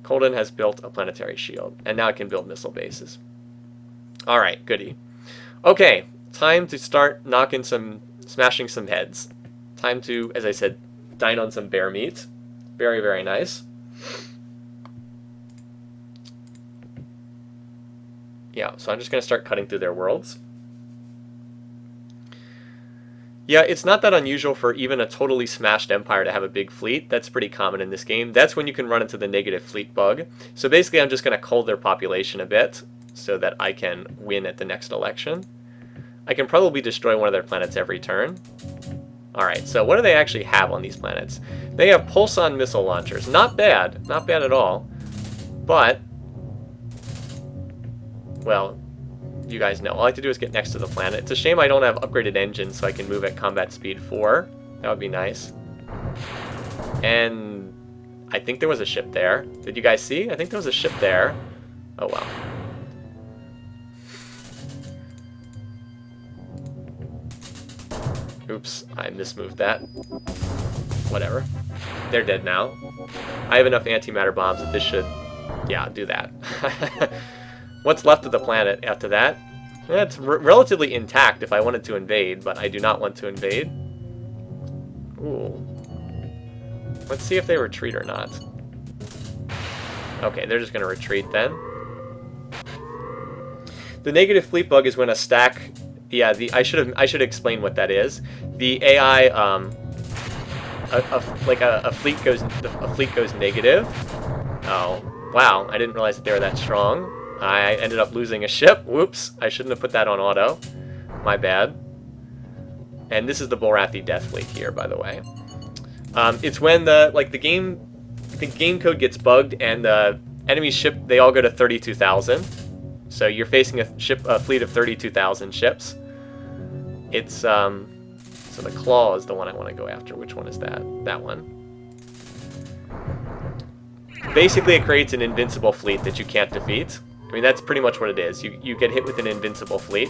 Colden has built a planetary shield, and now it can build missile bases. Alright, goody. Okay, time to start smashing some heads. Time to, as I said, dine on some bear meat. Very, very nice. Yeah, so I'm just going to start cutting through their worlds. Yeah, it's not that unusual for even a totally smashed empire to have a big fleet. That's pretty common in this game. That's when you can run into the negative fleet bug. So basically I'm just going to cull their population a bit so that I can win at the next election. I can probably destroy one of their planets every turn. Alright, so what do they actually have on these planets? They have pulsar missile launchers. Not bad. Not bad at all. But, well, you guys know. All I have to do is get next to the planet. It's a shame I don't have upgraded engines so I can move at combat speed 4. That would be nice. And I think there was a ship there. Did you guys see? I think there was a ship there. Oh, well. Oops, I mismoved that. Whatever. They're dead now. I have enough antimatter bombs that this should, yeah, do that. What's left of the planet after that? It's relatively intact if I wanted to invade, but I do not want to invade. Ooh. Let's see if they retreat or not. Okay, they're just going to retreat then. The negative fleet bug is when a stack... Yeah, I should explain what that is. The AI, a fleet goes negative. Oh, wow! I didn't realize that they were that strong. I ended up losing a ship. Whoops! I shouldn't have put that on auto. My bad. And this is the Bullrathi death fleet here, by the way. It's when the game code gets bugged and the enemy ship, they all go to 32,000. So you're facing a fleet of 32,000 ships. It's so the Claw is the one I want to go after. Which one is that? That one. Basically, it creates an invincible fleet that you can't defeat. I mean, that's pretty much what it is. You get hit with an invincible fleet.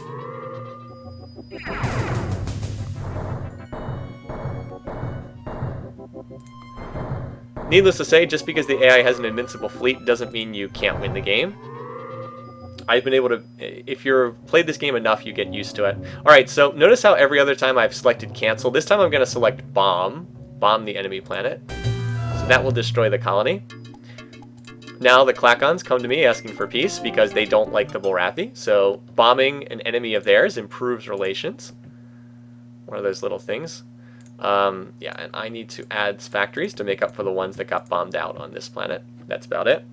Needless to say, just because the AI has an invincible fleet doesn't mean you can't win the game. I've been able to... If you've played this game enough, you get used to it. Alright, so notice how every other time I've selected cancel. This time I'm going to select bomb. Bomb the enemy planet. So that will destroy the colony. Now the Klakons come to me asking for peace because they don't like the Bullrathi. So bombing an enemy of theirs improves relations. One of those little things. Yeah, and I need to add factories to make up for the ones that got bombed out on this planet. That's about it.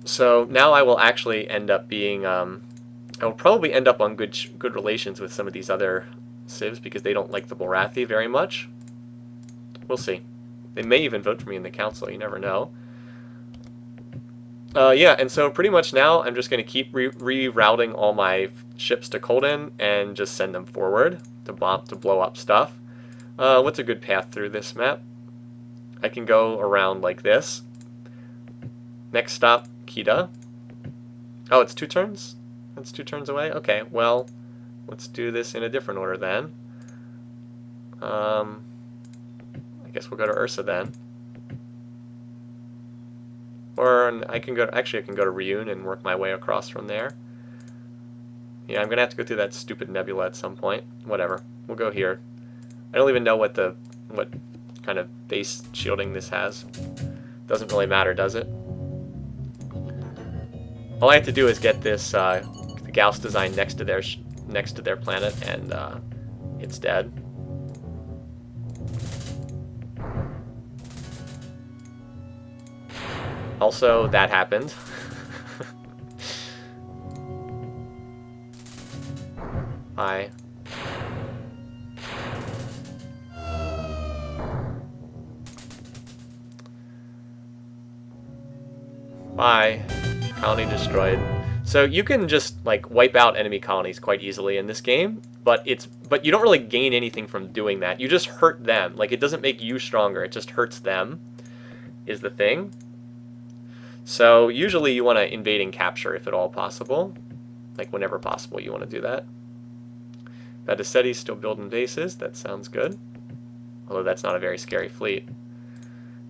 So now I will actually end up being, I will probably end up on good relations with some of these other civs because they don't like the Bullrathi very much. We'll see. They may even vote for me in the council, you never know. Yeah, and so pretty much now I'm just going to keep rerouting all my ships to Colden and just send them forward to blow up stuff. What's a good path through this map? I can go around like this. Next stop, Kita. Oh, it's 2 turns? That's 2 turns away? Okay, well, let's do this in a different order then. I guess we'll go to Ursa then. Or I can go. Actually, I can go to Ryun and work my way across from there. Yeah, I'm gonna have to go through that stupid nebula at some point. Whatever. We'll go here. I don't even know what kind of base shielding this has. Doesn't really matter, does it? All I have to do is get this the Gauss design next to their planet, and it's dead. Also, that happened. Bye. Bye. Colony destroyed. So you can just like wipe out enemy colonies quite easily in this game, but you don't really gain anything from doing that. You just hurt them. Like, it doesn't make you stronger, it just hurts them, is the thing. So usually you want to invade and capture if at all possible. Like, whenever possible you want to do that. Vedicetti's still building bases, that sounds good. Although that's not a very scary fleet.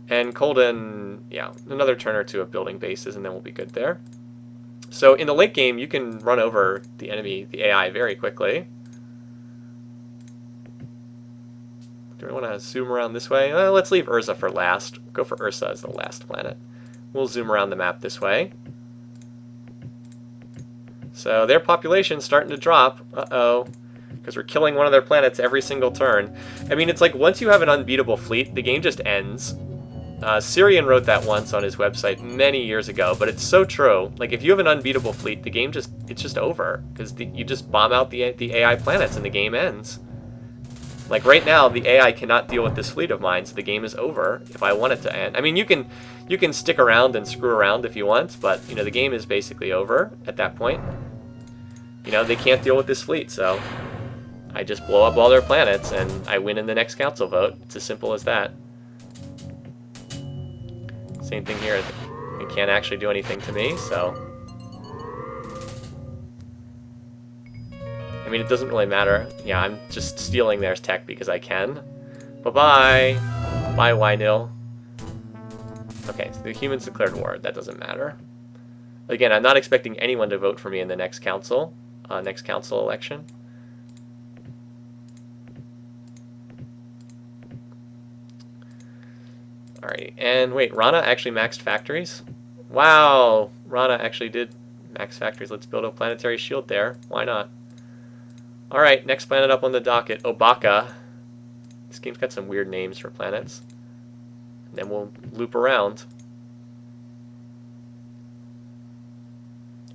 And Colden, yeah, another turn or two of building bases and then we'll be good there. So in the late game you can run over the enemy, the AI, very quickly. Do we want to zoom around this way? Let's leave Ursa for last. Go for Ursa as the last planet. We'll zoom around the map this way. So their population's starting to drop. Uh-oh. Because we're killing one of their planets every single turn. I mean, it's like once you have an unbeatable fleet, the game just ends. Syrian wrote that once on his website many years ago, but it's so true. Like, if you have an unbeatable fleet, the game it's just over. Because you just bomb out the AI planets and the game ends. Like, right now, the AI cannot deal with this fleet of mine, so the game is over if I want it to end. I mean, you can stick around and screw around if you want, but, you know, the game is basically over at that point. You know, they can't deal with this fleet, so I just blow up all their planets and I win in the next council vote. It's as simple as that. Same thing here. They can't actually do anything to me, so... I mean, it doesn't really matter. Yeah, I'm just stealing their tech because I can. Bye-bye! Bye, Wynil. Okay, so the humans declared war. That doesn't matter. Again, I'm not expecting anyone to vote for me in the next council election. Alrighty, and wait, Rana actually maxed factories? Wow, Rana actually did max factories. Let's build a planetary shield there. Why not? Alright, next planet up on the docket, Obaka. This game's got some weird names for planets. And then we'll loop around.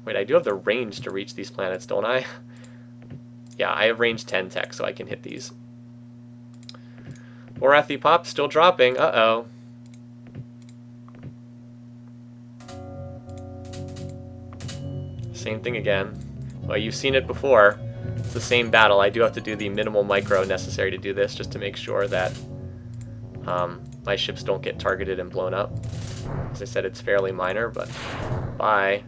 Wait, I do have the range to reach these planets, don't I? Yeah, I have range 10 tech, so I can hit these. Borathi Pop still dropping. Uh-oh. Same thing again. Well, you've seen it before. It's the same battle. I do have to do the minimal micro necessary to do this, just to make sure that my ships don't get targeted and blown up. As I said, it's fairly minor, but bye.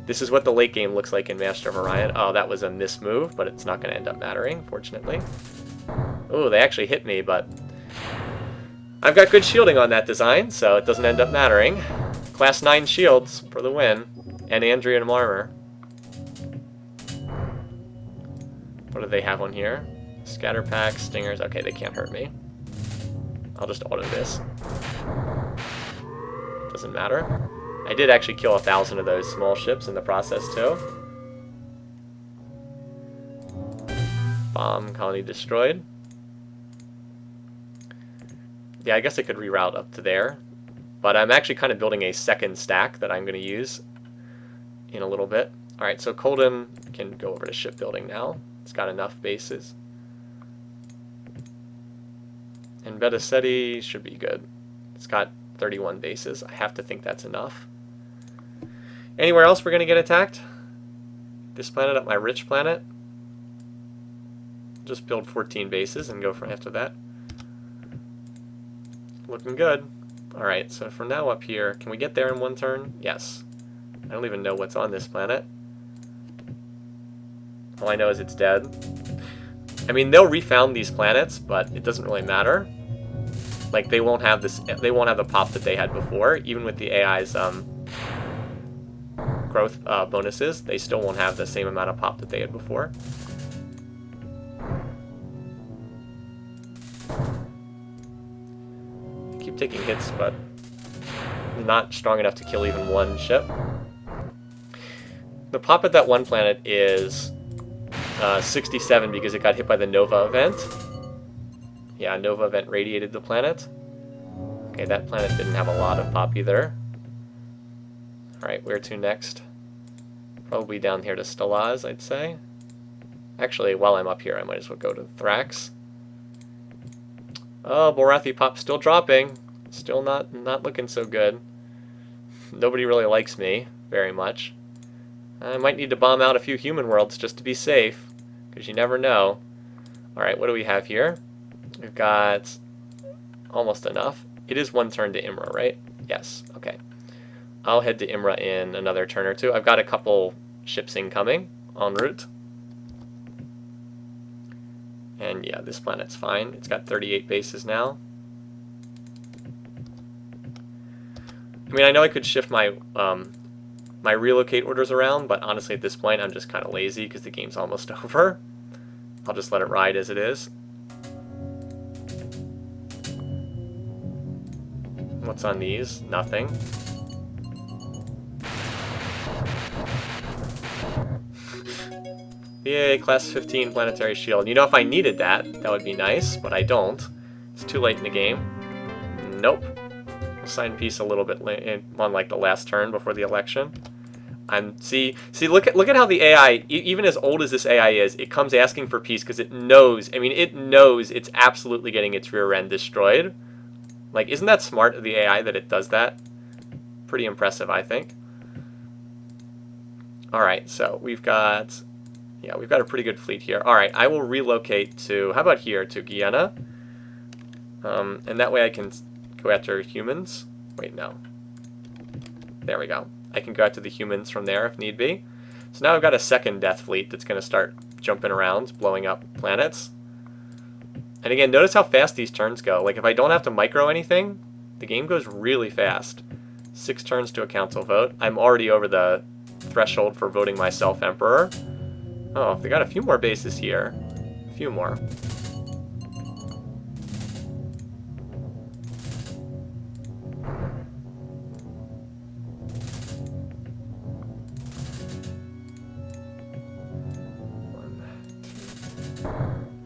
This is what the late game looks like in Master of Orion. Oh, that was a mismove, but it's not going to end up mattering, fortunately. Oh, they actually hit me, but I've got good shielding on that design, so it doesn't end up mattering. Class 9 shields for the win, and Andrian armor. What do they have on here? Scatter packs, stingers. Okay, they can't hurt me. I'll just auto this. Doesn't matter. I did actually kill 1,000 of those small ships in the process, too. Bomb colony destroyed. Yeah, I guess I could reroute up to there. But I'm actually kind of building a second stack that I'm going to use in a little bit. Alright, so Colden can go over to shipbuilding now. It's got enough bases. And Vedaseti should be good. It's got 31 bases. I have to think that's enough. Anywhere else we're going to get attacked? This planet up my rich planet? Just build 14 bases and go for after that. Looking good. Alright, so from now up here, can we get there in one turn? Yes. I don't even know what's on this planet. All I know is it's dead. I mean, they'll refound these planets, but it doesn't really matter. Like, they won't have this. They won't have the pop that they had before, even with the AI's growth bonuses. They still won't have the same amount of pop that they had before. I keep taking hits, but not strong enough to kill even one ship. The pop at that one planet is 67 because it got hit by the Nova event. Yeah, Nova event radiated the planet. Okay, that planet didn't have a lot of pop either. Alright, where to next? Probably down here to Stellaz, I'd say. Actually, while I'm up here, I might as well go to Thrax. Oh, Borathi Pop still dropping. Still not looking so good. Nobody really likes me very much. I might need to bomb out a few human worlds just to be safe, because you never know. Alright, what do we have here? We've got almost enough. It is one turn to Imra, right? Yes, okay. I'll head to Imra in another turn or two. I've got a couple ships incoming en route. And yeah, this planet's fine. It's got 38 bases now. I mean, I know I could shift my my relocate orders around, but honestly at this point I'm just kind of lazy because the game's almost over. I'll just let it ride as it is. What's on these? Nothing. Yay, class 15 planetary shield. You know, if I needed that, that would be nice, but I don't. It's too late in the game. Nope. We'll sign peace a little bit on like the last turn before the election. See, look at how the AI, even as old as this AI is, it comes asking for peace because it knows. I mean, it knows it's absolutely getting its rear end destroyed. Like, isn't that smart of the AI that it does that? Pretty impressive, I think. All right, so we've got a pretty good fleet here. All right, I will relocate to, how about here, to Guyana? And that way I can go after humans. Wait, no. There we go. I can go after the humans from there if need be. So now I've got a second death fleet that's going to start jumping around, blowing up planets. And again, notice how fast these turns go. Like, if I don't have to micro anything, the game goes really fast. 6 turns to a council vote. I'm already over the threshold for voting myself emperor. Oh, they got a few more bases here. A few more.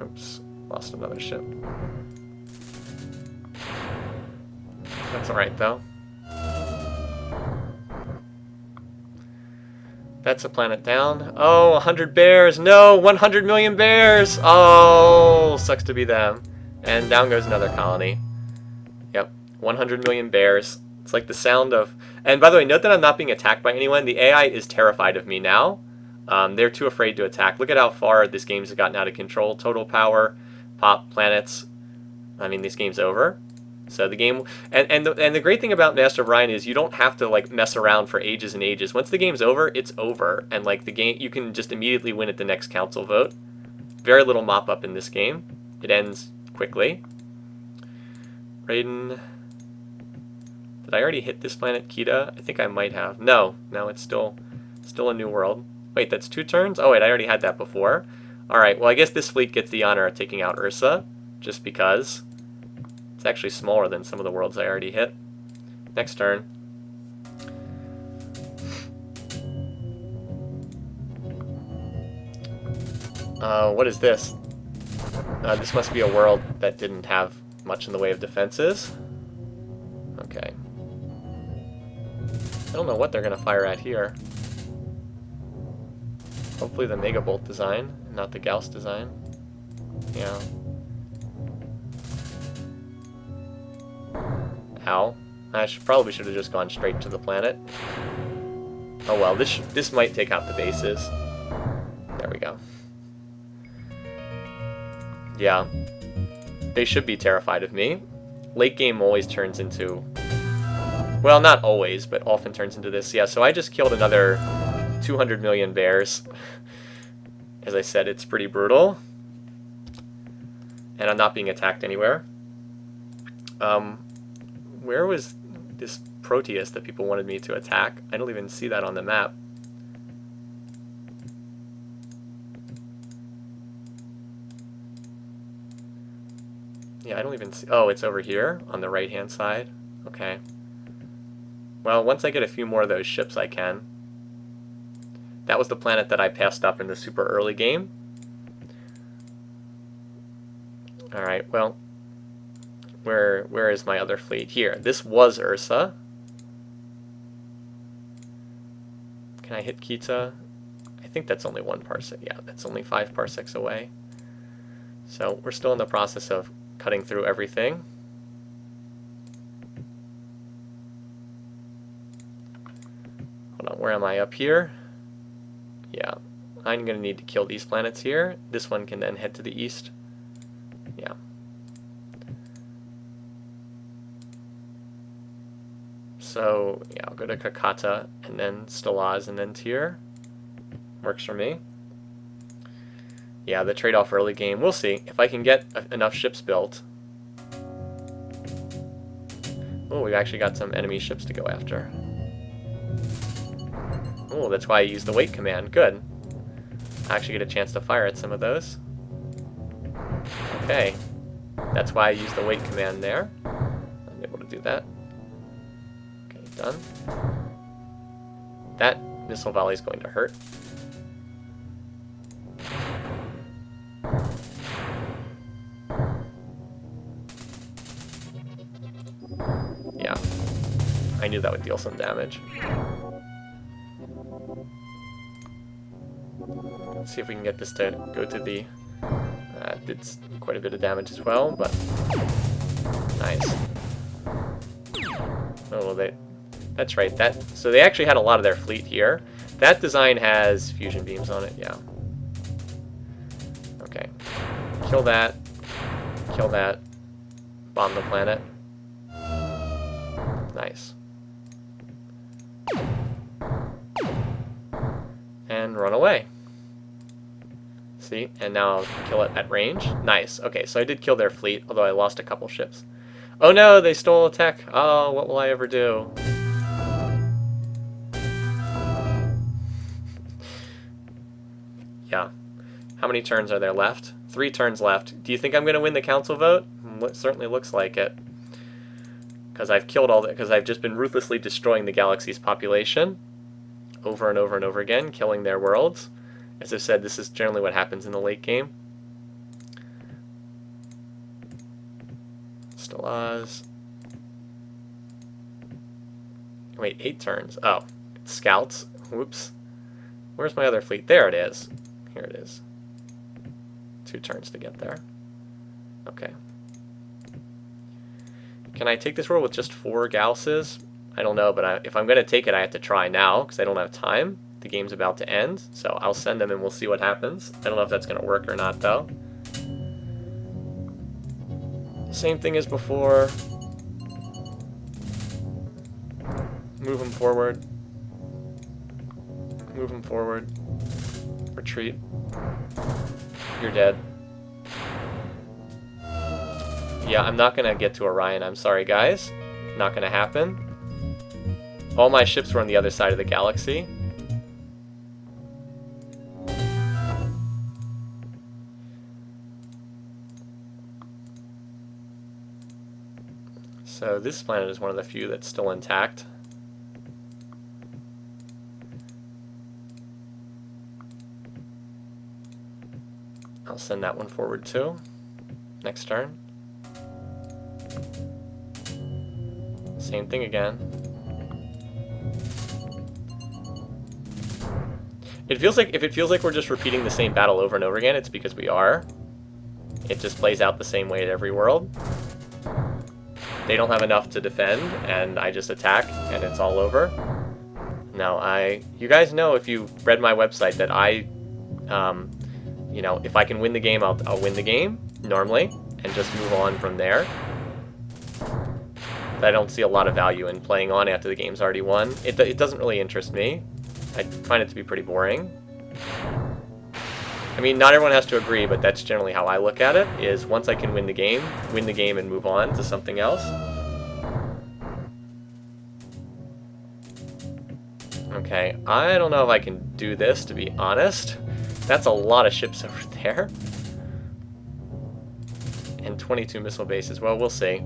Oops, lost another ship. That's alright, though. That's a planet down. Oh, 100 bears! No! 100 million bears! Oh, sucks to be them. And down goes another colony. Yep, 100 million bears. It's like the sound of... And by the way, note that I'm not being attacked by anyone. The AI is terrified of me now. They're too afraid to attack. Look at how far this game's gotten out of control. Total power, pop, planets. I mean, this game's over. So the game, and the great thing about Master of Orion is you don't have to like mess around for ages and ages. Once the game's over, it's over, and like the game, you can just immediately win at the next council vote. Very little mop up in this game. It ends quickly. Raiden, did I already hit this planet, Kita? I think I might have. No, it's still a new world. Wait, that's 2 turns? Oh wait, I already had that before. All right, well I guess this fleet gets the honor of taking out Ursa, just because. It's actually smaller than some of the worlds I already hit. Next turn. What is this? This must be a world that didn't have much in the way of defenses. Okay. I don't know what they're going to fire at here. Hopefully the Mega Bolt design, not the Gauss design. Yeah. Ow. I probably should have just gone straight to the planet. Oh well, this might take out the bases. There we go. Yeah. They should be terrified of me. Late game always turns into... Well, not always, but often turns into this. Yeah, so I just killed another 200 million bears. As I said, it's pretty brutal. And I'm not being attacked anywhere. Where was this Proteus that people wanted me to attack? I don't even see that on the map. Yeah, I don't even see... Oh, it's over here on the right-hand side. Okay. Well, once I get a few more of those ships, I can. That was the planet that I passed up in the super early game. Alright, well... Where is my other fleet? Here. This was Ursa. Can I hit Kita? I think that's only 1 parsec. Yeah, that's only 5 parsecs away. So we're still in the process of cutting through everything. Hold on, where am I? Up here? Yeah. I'm going to need to kill these planets here. This one can then head to the east. Yeah. So, yeah, I'll go to Kakata, and then Stilaz, and then Tyr. Works for me. Yeah, the trade-off early game. We'll see. If I can get enough ships built. Oh, we've actually got some enemy ships to go after. Oh, that's why I used the wait command. Good. I actually get a chance to fire at some of those. Okay. That's why I used the wait command there. I'm able to do that. Done. That missile volley is going to hurt. Yeah. I knew that would deal some damage. Let's see if we can get this to go to the... did quite a bit of damage as well, but... Nice. Oh, well, that's right. So they actually had a lot of their fleet here. That design has fusion beams on it, yeah. Okay. Kill that. Kill that. Bomb the planet. Nice. And run away. See, and now I'll kill it at range. Nice. Okay, so I did kill their fleet, although I lost a couple ships. Oh no, they stole a tech. Oh, what will I ever do? Yeah. How many turns are there left? 3 turns left. Do you think I'm going to win the council vote? It certainly looks like it. Because I've killed all because I've just been ruthlessly destroying the galaxy's population over and over and over again, killing their worlds. As I've said, this is generally what happens in the late game. Sullas. Wait, 8 turns. Oh, scouts. Whoops. Where's my other fleet? There it is. Here it is. 2 turns to get there. Okay. Can I take this world with just 4 Gausses? I don't know, but if I'm going to take it, I have to try now, because I don't have time. The game's about to end, so I'll send them and we'll see what happens. I don't know if that's going to work or not, though. Same thing as before. Move them forward. Move them forward. Retreat. You're dead. Yeah, I'm not going to get to Orion. I'm sorry, guys. Not going to happen. All my ships were on the other side of the galaxy. So this planet is one of the few that's still intact. I'll send that one forward too. Next turn. Same thing again. It feels like, if it feels like we're just repeating the same battle over and over again, it's because we are. It just plays out the same way at every world. They don't have enough to defend, and I just attack, and it's all over. Now, you guys know, if you read my website, that you know, if I can win the game, I'll win the game, normally, and just move on from there. But I don't see a lot of value in playing on after the game's already won. It doesn't really interest me. I find it to be pretty boring. I mean, not everyone has to agree, but that's generally how I look at it, is once I can win the game and move on to something else. Okay, I don't know if I can do this, to be honest. That's a lot of ships over there. And 22 missile bases. Well, we'll see.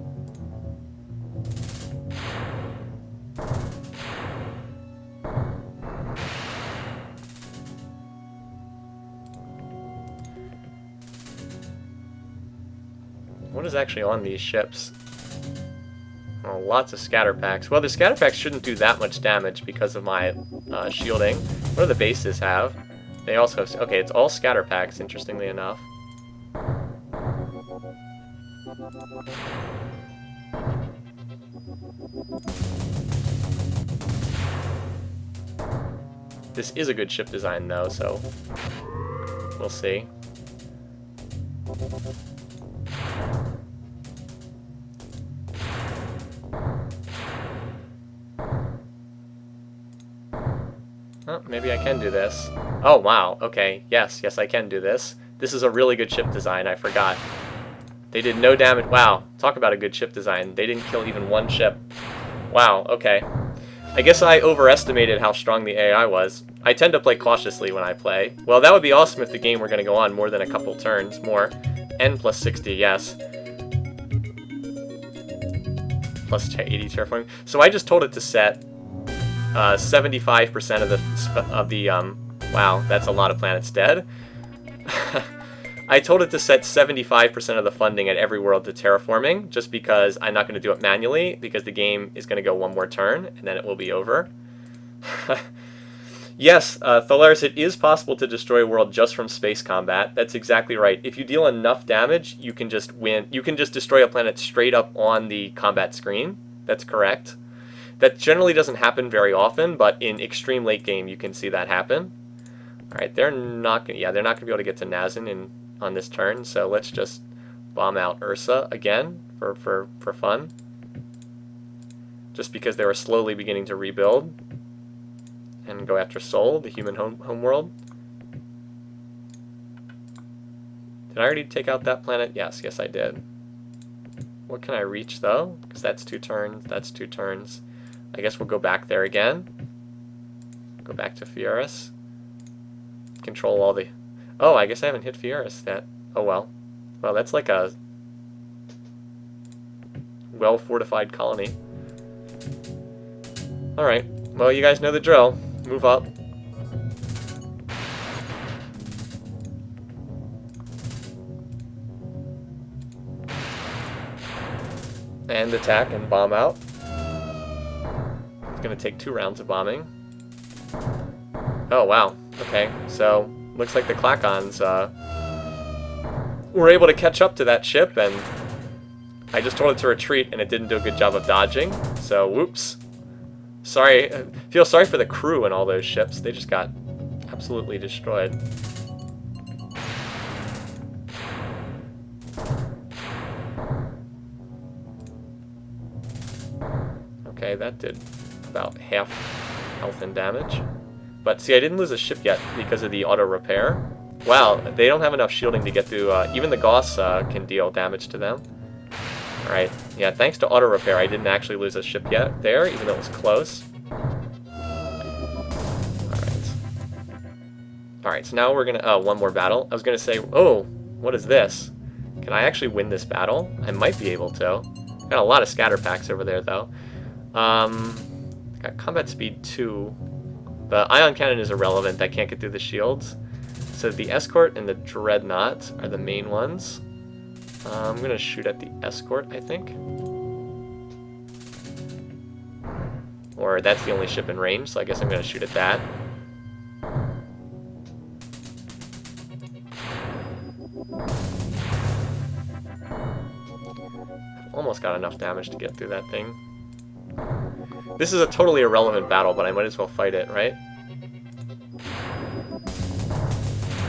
What is actually on these ships? Oh, lots of scatter packs. Well, the scatter packs shouldn't do that much damage because of my shielding. What do the bases have? They also have... Okay, it's all scatter packs, interestingly enough. This is a good ship design, though, so we'll see. Oh, maybe I can do this. Oh, wow. Okay. Yes, I can do this. This is a really good ship design. I forgot. They did no damage. Wow. Talk about a good ship design. They didn't kill even one ship. Wow. Okay. I guess I overestimated how strong the AI was. I tend to play cautiously when I play. Well, that would be awesome if the game were going to go on more than a couple turns more. N plus 60, yes. Plus 80 terraforming. So I just told it to set 75% of the wow, that's a lot of planets dead. I told it to set 75% of the funding at every world to terraforming, just because I'm not going to do it manually, because the game is going to go one more turn, and then it will be over. Yes, Tholaris, it is possible to destroy a world just from space combat. That's exactly right. If you deal enough damage, you can just win. You can just destroy a planet straight up on the combat screen. That's correct. That generally doesn't happen very often, but in extreme late game, you can see that happen. All right, they're not going to be able to get to Nazin on this turn, so let's just bomb out Ursa again for fun. Just because they were slowly beginning to rebuild. And go after Sol, the human homeworld. Did I already take out that planet? Yes, I did. What can I reach, though? Because that's 2 turns, that's 2 turns. I guess we'll go back there again. Go back to Fioris. Control all the... Oh, I guess I haven't hit Fioris yet. Oh, well. Well, that's like a well-fortified colony. Alright. Well, you guys know the drill. Move up. And attack and bomb out. It's going to take 2 rounds of bombing. Oh, wow. Okay, so looks like the Klakons were able to catch up to that ship, and I just told it to retreat, and it didn't do a good job of dodging, so whoops. Sorry, I feel sorry for the crew and all those ships. They just got absolutely destroyed. Okay, that did about half health and damage. But see, I didn't lose a ship yet because of the auto repair. Wow, they don't have enough shielding to get through. Even the Gauss can deal damage to them. Alright, yeah, thanks to auto repair, I didn't actually lose a ship yet there, even though it was close. Alright, so now we're gonna... Oh, one more battle. I was gonna say, oh, what is this? Can I actually win this battle? I might be able to. Got a lot of scatter packs over there, though. Got combat speed 2. The ion cannon is irrelevant. I can't get through the shields. So the escort and the dreadnought are the main ones. I'm going to shoot at the escort, I think. Or that's the only ship in range, so I guess I'm going to shoot at that. I've almost got enough damage to get through that thing. This is a totally irrelevant battle, but I might as well fight it, right?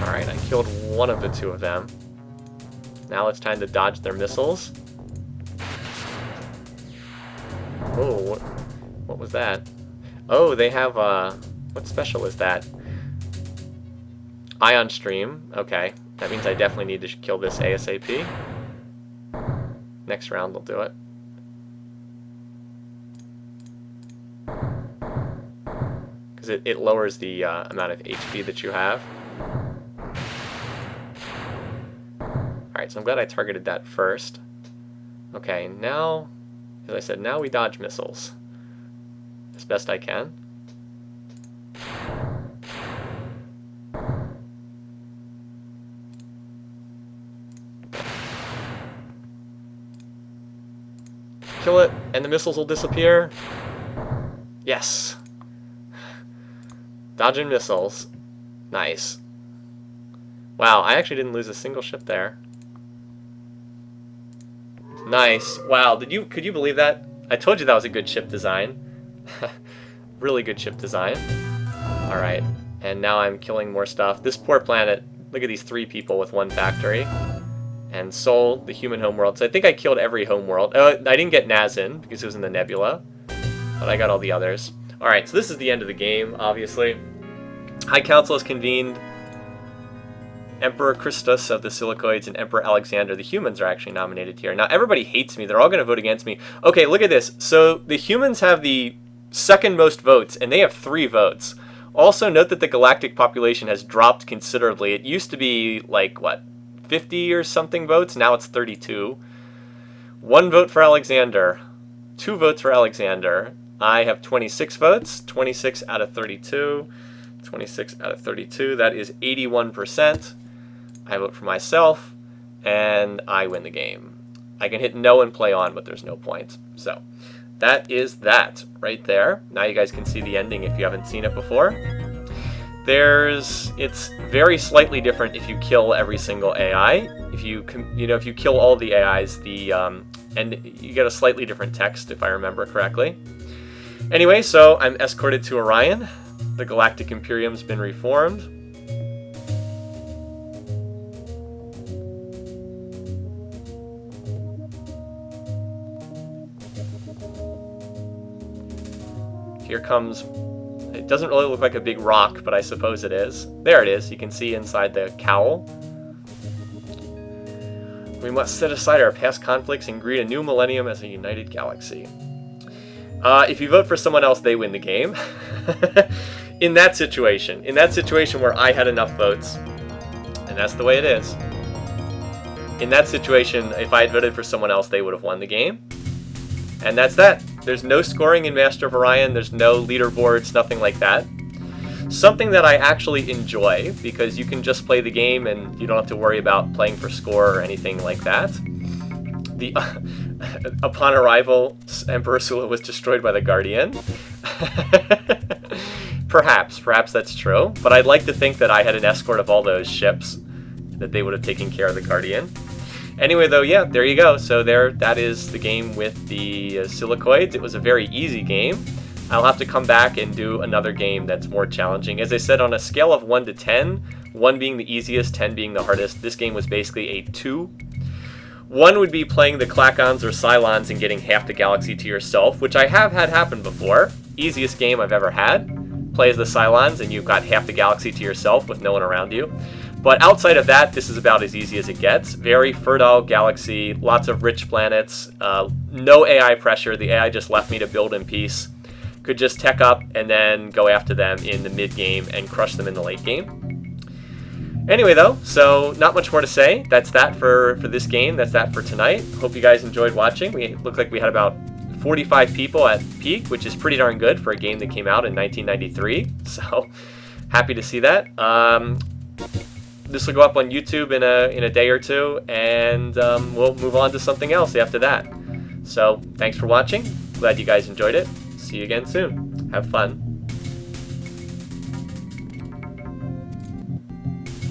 Alright, I killed one of the 2 of them. Now it's time to dodge their missiles. Oh, what was that? Oh, they have, what special is that? Ion Stream. Okay, that means I definitely need to kill this ASAP. Next round we'll do it. Because it lowers the amount of HP that you have. Alright, so I'm glad I targeted that first. Okay, now, as I said, now we dodge missiles. As best I can. Kill it, and the missiles will disappear. Yes! Dodging missiles. Nice. Wow, I actually didn't lose a single ship there. Nice. Wow, could you believe that? I told you that was a good ship design. Really good ship design. Alright, and now I'm killing more stuff. This poor planet, look at these 3 people with 1 factory. And Sol, the human homeworld. So I think I killed every homeworld. I didn't get Nazin because it was in the nebula. But I got all the others. Alright, so this is the end of the game, obviously. High Council has convened. Emperor Christus of the Silicoids and Emperor Alexander, the humans, are actually nominated here. Now, everybody hates me. They're all going to vote against me. Okay, look at this. So the humans have the 2nd most votes, and they have 3 votes. Also, note that the galactic population has dropped considerably. It used to be, like, what, 50 or something votes? Now it's 32. 1 vote for Alexander. 2 votes for Alexander. I have 26 votes. 26 out of 32. 26 out of 32. That is 81%. I vote for myself, and I win the game. I can hit no and play on, but there's no point. So, that is that right there. Now you guys can see the ending if you haven't seen it before. It's very slightly different if you kill every single AI. If you kill all the AIs, and you get a slightly different text, if I remember correctly. Anyway, so I'm escorted to Orion. The Galactic Imperium's been reformed. Here comes... It doesn't really look like a big rock, but I suppose it is. There it is. You can see inside the cowl. We must set aside our past conflicts and greet a new millennium as a united galaxy. If you vote for someone else, they win the game. In that situation where I had enough votes, and that's the way it is. In that situation, if I had voted for someone else, they would have won the game. And that's that. There's no scoring in Master of Orion. There's no leaderboards, nothing like that. Something that I actually enjoy, because you can just play the game and you don't have to worry about playing for score or anything like that. Upon arrival, Emperor Sullla was destroyed by the Guardian. Perhaps that's true. But I'd like to think that I had an escort of all those ships, that they would have taken care of the Guardian. Anyway, though, yeah, there you go. So that is the game with the Silicoids. It was a very easy game. I'll have to come back and do another game that's more challenging. As I said, on a scale of 1 to 10, 1 being the easiest, 10 being the hardest, this game was basically a 2. 1 would be playing the Clacons or Cylons and getting half the galaxy to yourself, which I have had happen before. Easiest game I've ever had. Play as the Cylons and you've got half the galaxy to yourself with no one around you. But outside of that, this is about as easy as it gets. Very fertile galaxy, lots of rich planets, no AI pressure. The AI just left me to build in peace. Could just tech up and then go after them in the mid-game and crush them in the late game. Anyway, though, so not much more to say. That's that for this game. That's that for tonight. Hope you guys enjoyed watching. We look like we had about 45 people at peak, which is pretty darn good for a game that came out in 1993. So happy to see that. This will go up on YouTube in a day or two, and we'll move on to something else after that. So thanks for watching. Glad you guys enjoyed it. See you again soon. Have fun.